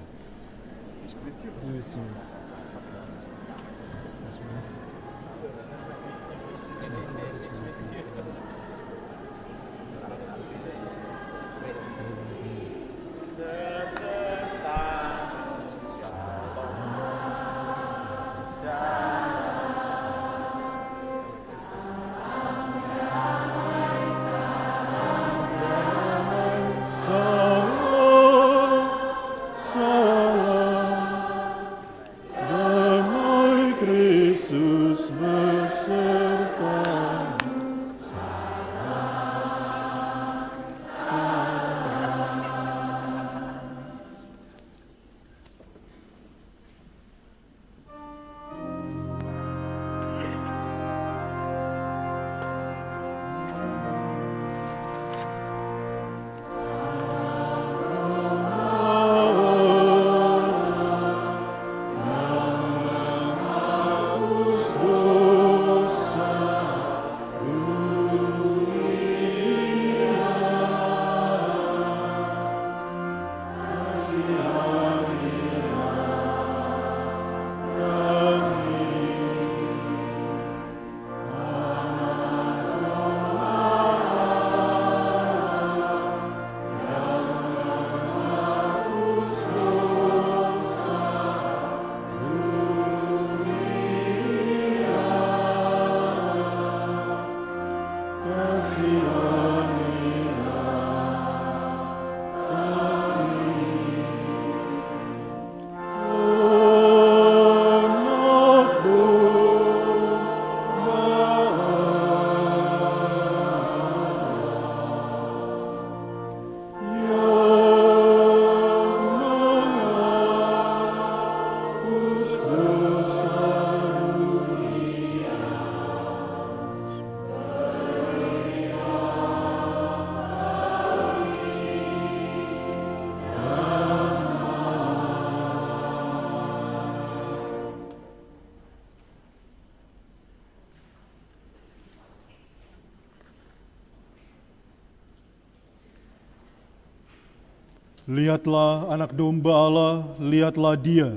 Lihatlah anak domba Allah, lihatlah Dia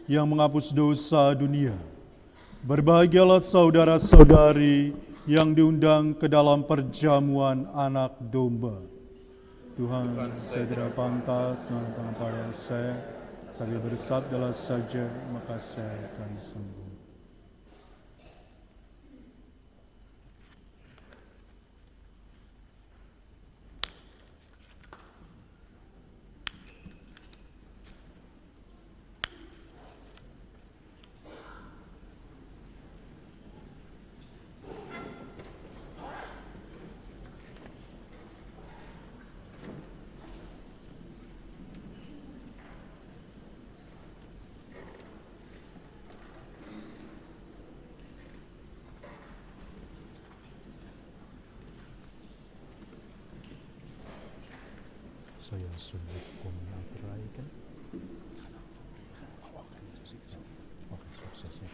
yang menghapus dosa dunia. Berbahagialah saudara-saudari yang diundang ke dalam perjamuan anak domba. Tuhan segera pantas pada saya, tapi bersabdalah saja maka saya akan sembuh. Saya sudah menyampaikan. Oke, suksesnya.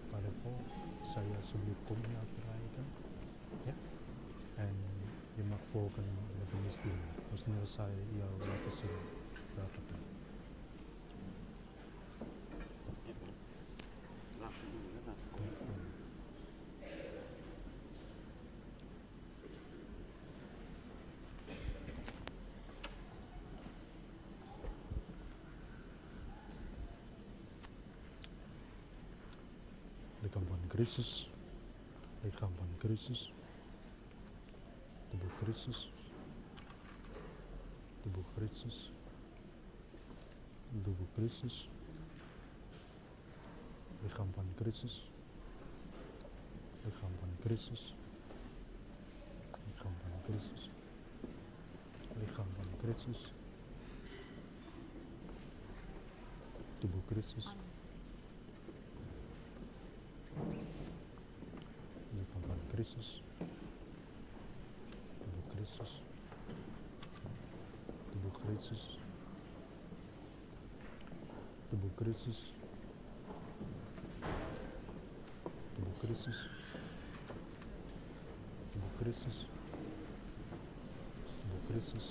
Padahal saya sudah menyampaikan, ya, dan dimakfokan oleh mestinya saya yang kesini dapat. Likampan Kristus, likampan Kristus, tubuh Kristus, tubuh Kristus, tubuh Kristus, likampan Kristus, likampan Kristus, likampan Kristus, likampan Kristus, tubuh Kristus. Likampan Kristus, tubuh Kristus, tubuh Kristus, tubuh Kristus, tubuh Kristus, tubuh Kristus, tubuh Kristus, tubuh Kristus,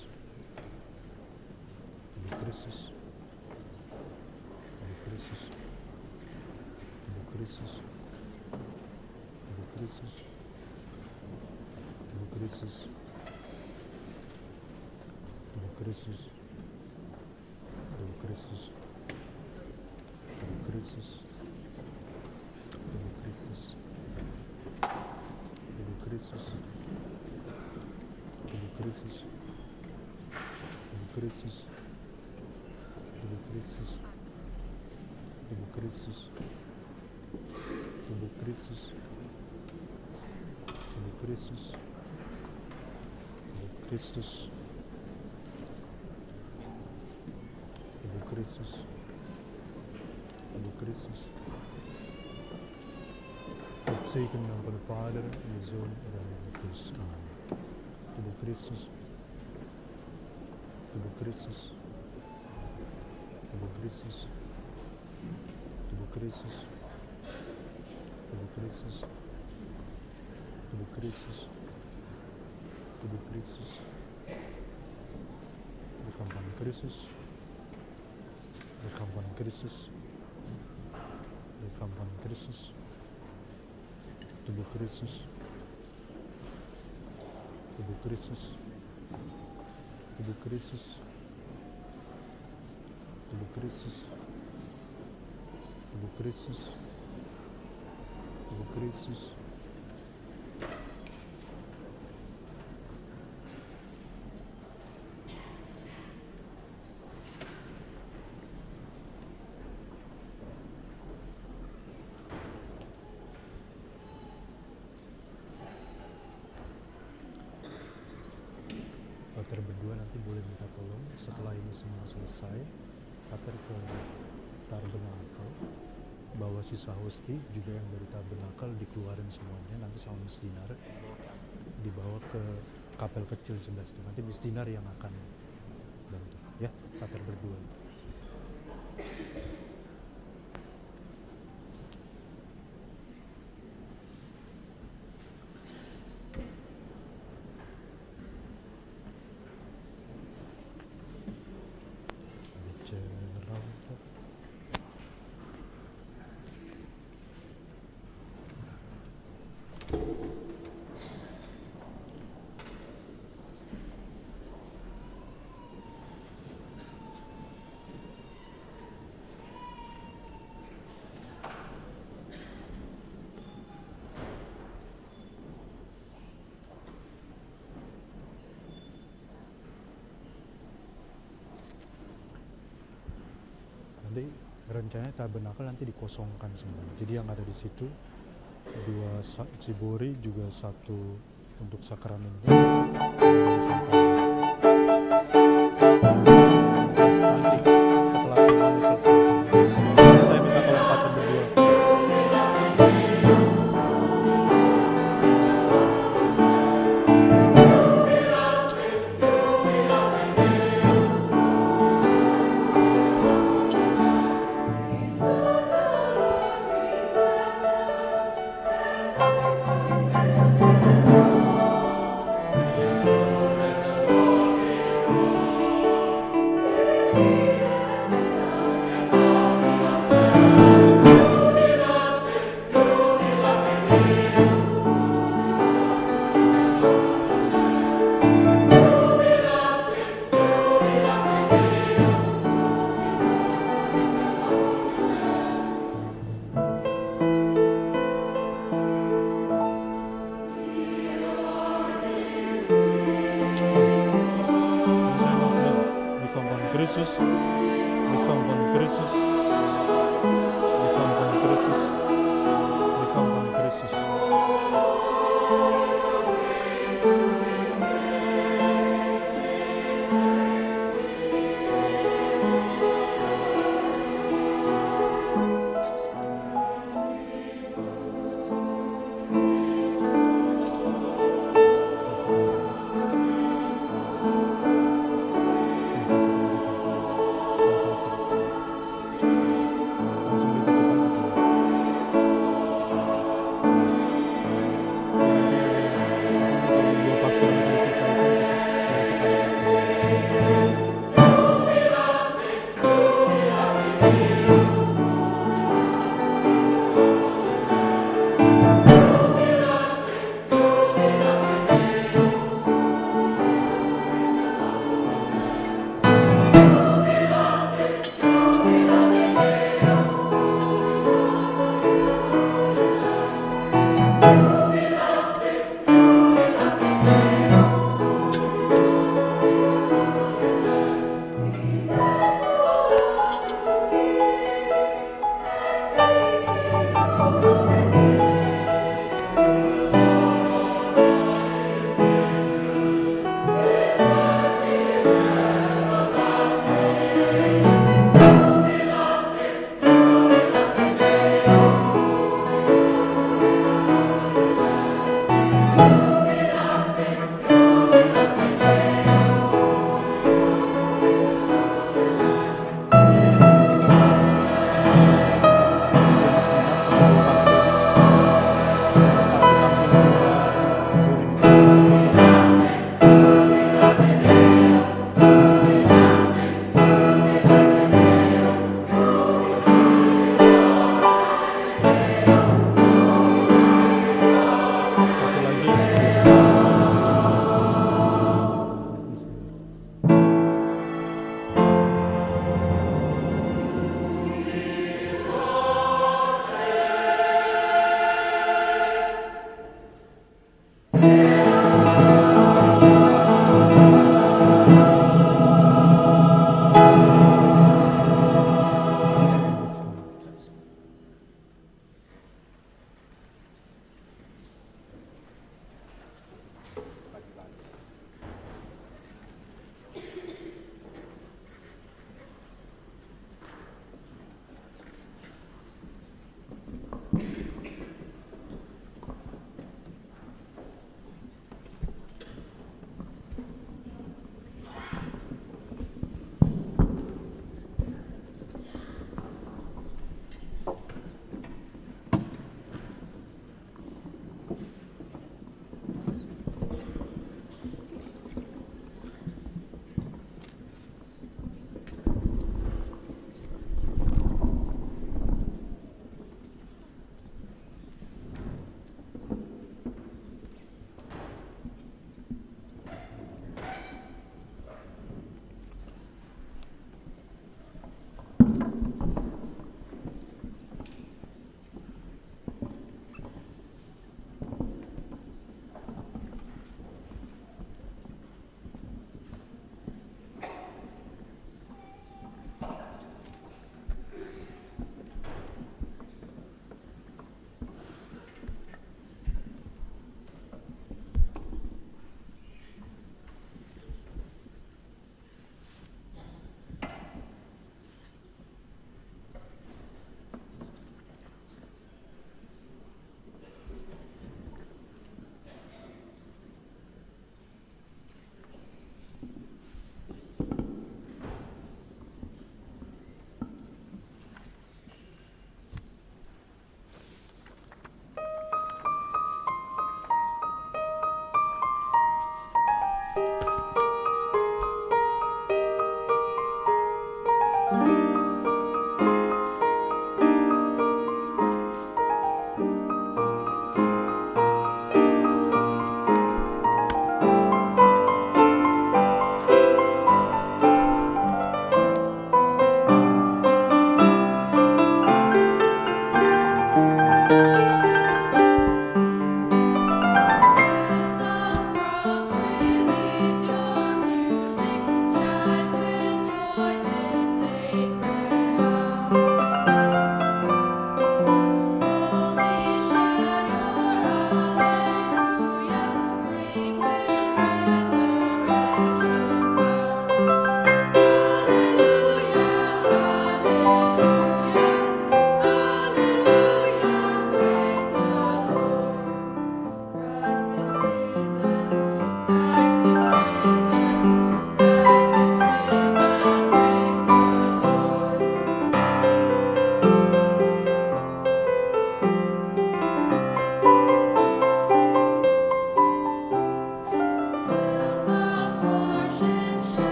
tubuh Kristus, tubuh Kristus. Kristus, tubuh Kristus, tubuh Kristus, tubuh Kristus, tubuh Kristus, tubuh Kristus, tubuh Kristus, tubuh Kristus, tubuh Kristus, tubuh Kristus, tubuh Kristus, tubuh Kristus. Kristus, Kristus, tubuh Kristus, tubuh Kristus. Berzegen naam van de Vader en de Zoon en de Heilige Geest. Amen. Tubuh Kristus, tubuh Kristus, tubuh Kristus, tubuh Kristus, tubuh Kristus. Tubuh Kristus, tubuh Kristus, likampan Kristus, likampan Kristus, likampan Kristus, tubuh Kristus, tubuh Kristus, tubuh Kristus, tubuh Kristus, tubuh Kristus, tubuh Kristus. Pater berdua nanti boleh minta tolong setelah ini semua selesai, Pater ke tabernakel, bawa sisa hosti juga yang dari tabernakel dikeluarin semuanya, nanti sama Mistinar dibawa ke kapel kecil sebelah situ, nanti Mistinar yang akan bantu, ya Pater berdua. rencananya tabernakel nanti dikosongkan semua. Jadi yang ada di situ 2 cibori juga 1 untuk sakramen. Nanti setelah semuanya selesai, saya minta tolong paten berdua. Kristus, lichaam van Christus, lichaam van Christus, lichaam van Christus.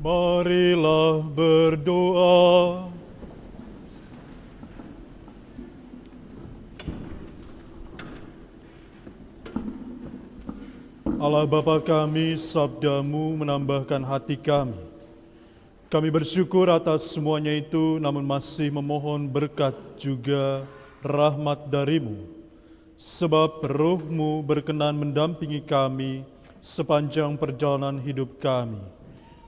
Marilah berdoa. Allah Bapa kami, sabdamu menambahkan hati kami. Kami bersyukur atas semuanya itu, namun masih memohon berkat juga rahmat darimu. Sebab roh-Mu berkenan mendampingi kami sepanjang perjalanan hidup kami,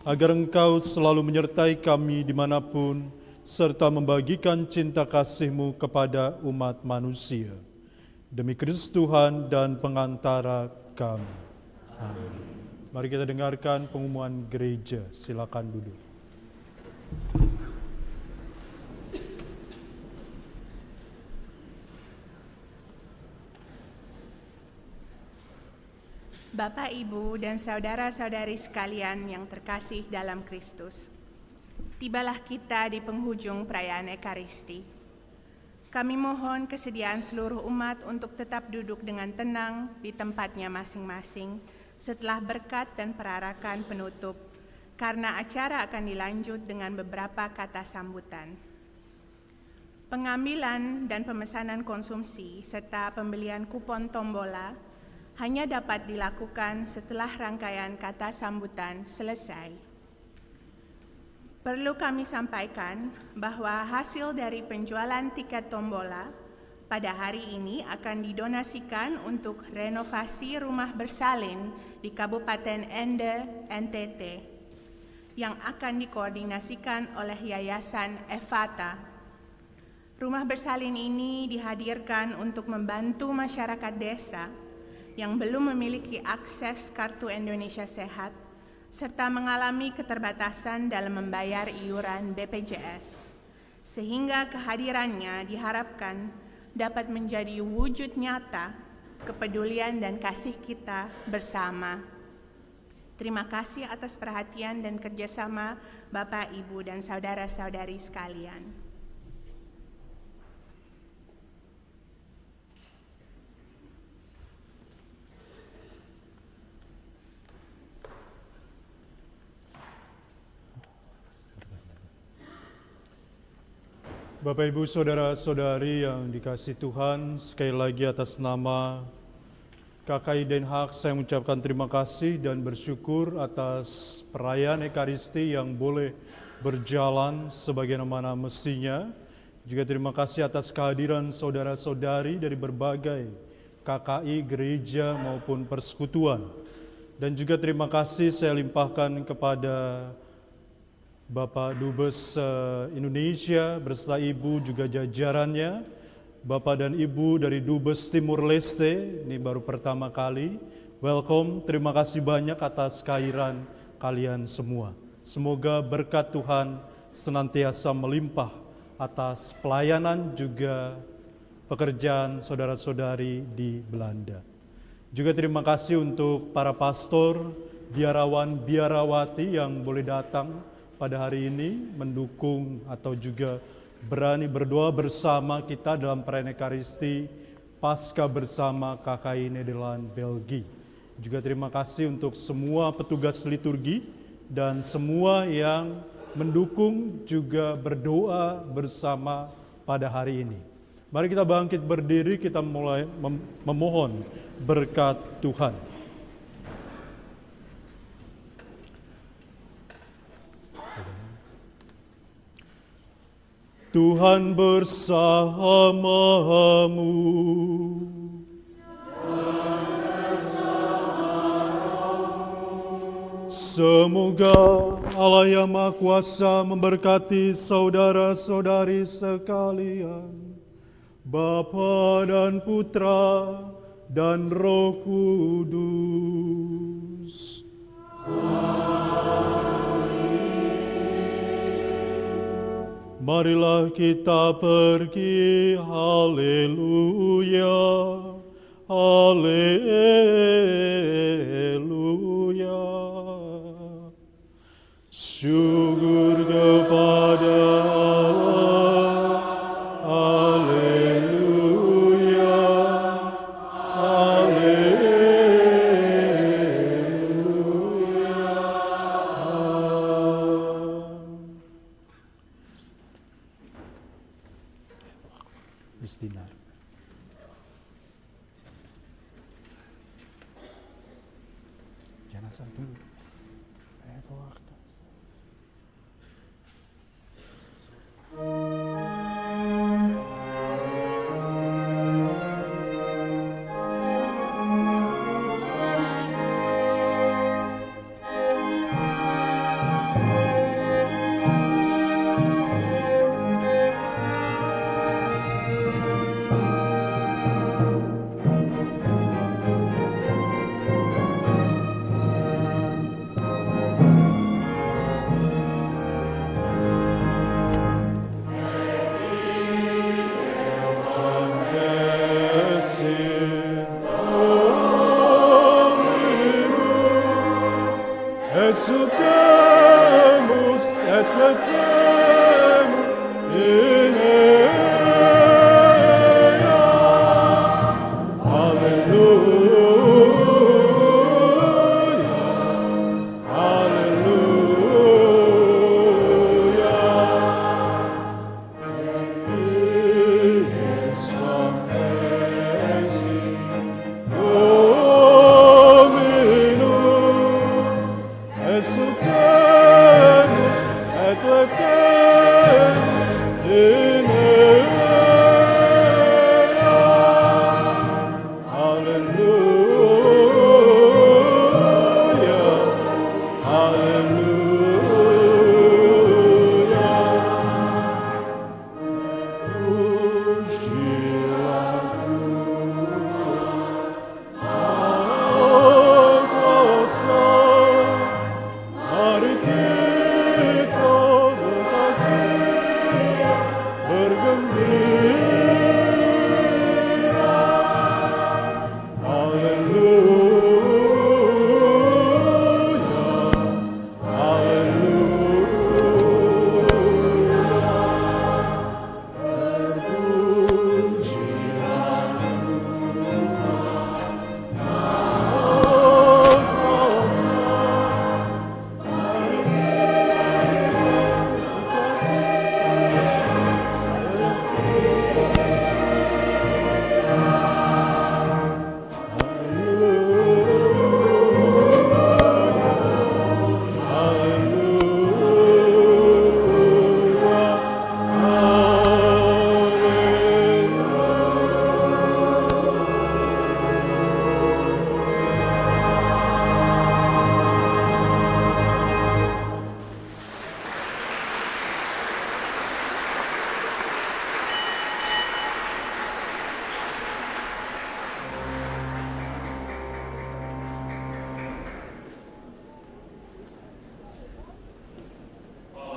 agar Engkau selalu menyertai kami dimanapun, serta membagikan cinta kasih-Mu kepada umat manusia. Demi Kristus Tuhan dan pengantara kami. Amin. Mari kita dengarkan pengumuman gereja. Silakan duduk. Bapak, Ibu, dan saudara-saudari sekalian yang terkasih dalam Kristus, tibalah kita di penghujung perayaan Ekaristi. Kami mohon kesediaan seluruh umat untuk tetap duduk dengan tenang di tempatnya masing-masing setelah berkat dan perarakan penutup, karena acara akan dilanjut dengan beberapa kata sambutan. Pengambilan dan pemesanan konsumsi serta pembelian kupon tombola hanya dapat dilakukan setelah rangkaian kata sambutan selesai. Perlu kami sampaikan bahwa hasil dari penjualan tiket tombola pada hari ini akan didonasikan untuk renovasi rumah bersalin di Kabupaten Ende, NTT, yang akan dikoordinasikan oleh Yayasan Efata. Rumah bersalin ini dihadirkan untuk membantu masyarakat desa yang belum memiliki akses Kartu Indonesia Sehat, serta mengalami keterbatasan dalam membayar iuran BPJS, sehingga kehadirannya diharapkan dapat menjadi wujud nyata kepedulian dan kasih kita bersama. Terima kasih atas perhatian dan kerjasama Bapak, Ibu, dan saudara-saudari sekalian. Bapak, Ibu, saudara-saudari yang dikasihi Tuhan, sekali lagi atas nama KKI Den Haag saya mengucapkan terima kasih dan bersyukur atas perayaan Ekaristi yang boleh berjalan sebagaimana mestinya. Juga terima kasih atas kehadiran saudara-saudari dari berbagai KKI, gereja maupun persekutuan. Dan juga terima kasih saya limpahkan kepada Bapak Dubes Indonesia beserta Ibu juga jajarannya, Bapak dan Ibu dari Dubes Timur Leste, ini baru pertama kali, welcome, terima kasih banyak atas kehadiran kalian semua. Semoga berkat Tuhan senantiasa melimpah atas pelayanan juga pekerjaan saudara-saudari di Belanda. Juga terima kasih untuk para pastor, biarawan, biarawati yang boleh datang pada hari ini mendukung atau juga berani berdoa bersama kita dalam perayaan Ekaristi Paskah bersama KKI Nederland Belgia. Juga terima kasih untuk semua petugas liturgi dan semua yang mendukung juga berdoa bersama pada hari ini. Mari kita bangkit berdiri, kita mulai memohon berkat Tuhan. Tuhan bersamamu. Semoga Allah yang Maha Kuasa memberkati saudara-saudari sekalian, Bapa dan Putra dan Roh Kudus. Marilah kita pergi, haleluya, haleluya. Syukur kepada Allah, haleluya, haleluya. Istinar. Jenazah dulu. Even wachten. Exultemos et cantemos in ea. Hallelujah, hallelujah. He is amazing, Dominus. Exultemos et cantemos in ea. Hallelujah, hallelujah. Uscirà Mari kita bergembira, haleluya, haleluya. Terpujilah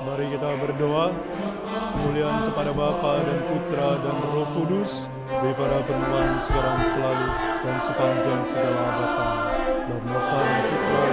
Mari kita berdoa, kemuliaan kepada Bapa dan Putra dan Roh Kudus, daripada permulaan sekarang selalu dan sepanjang segala abad. Dan Bapa dan Putra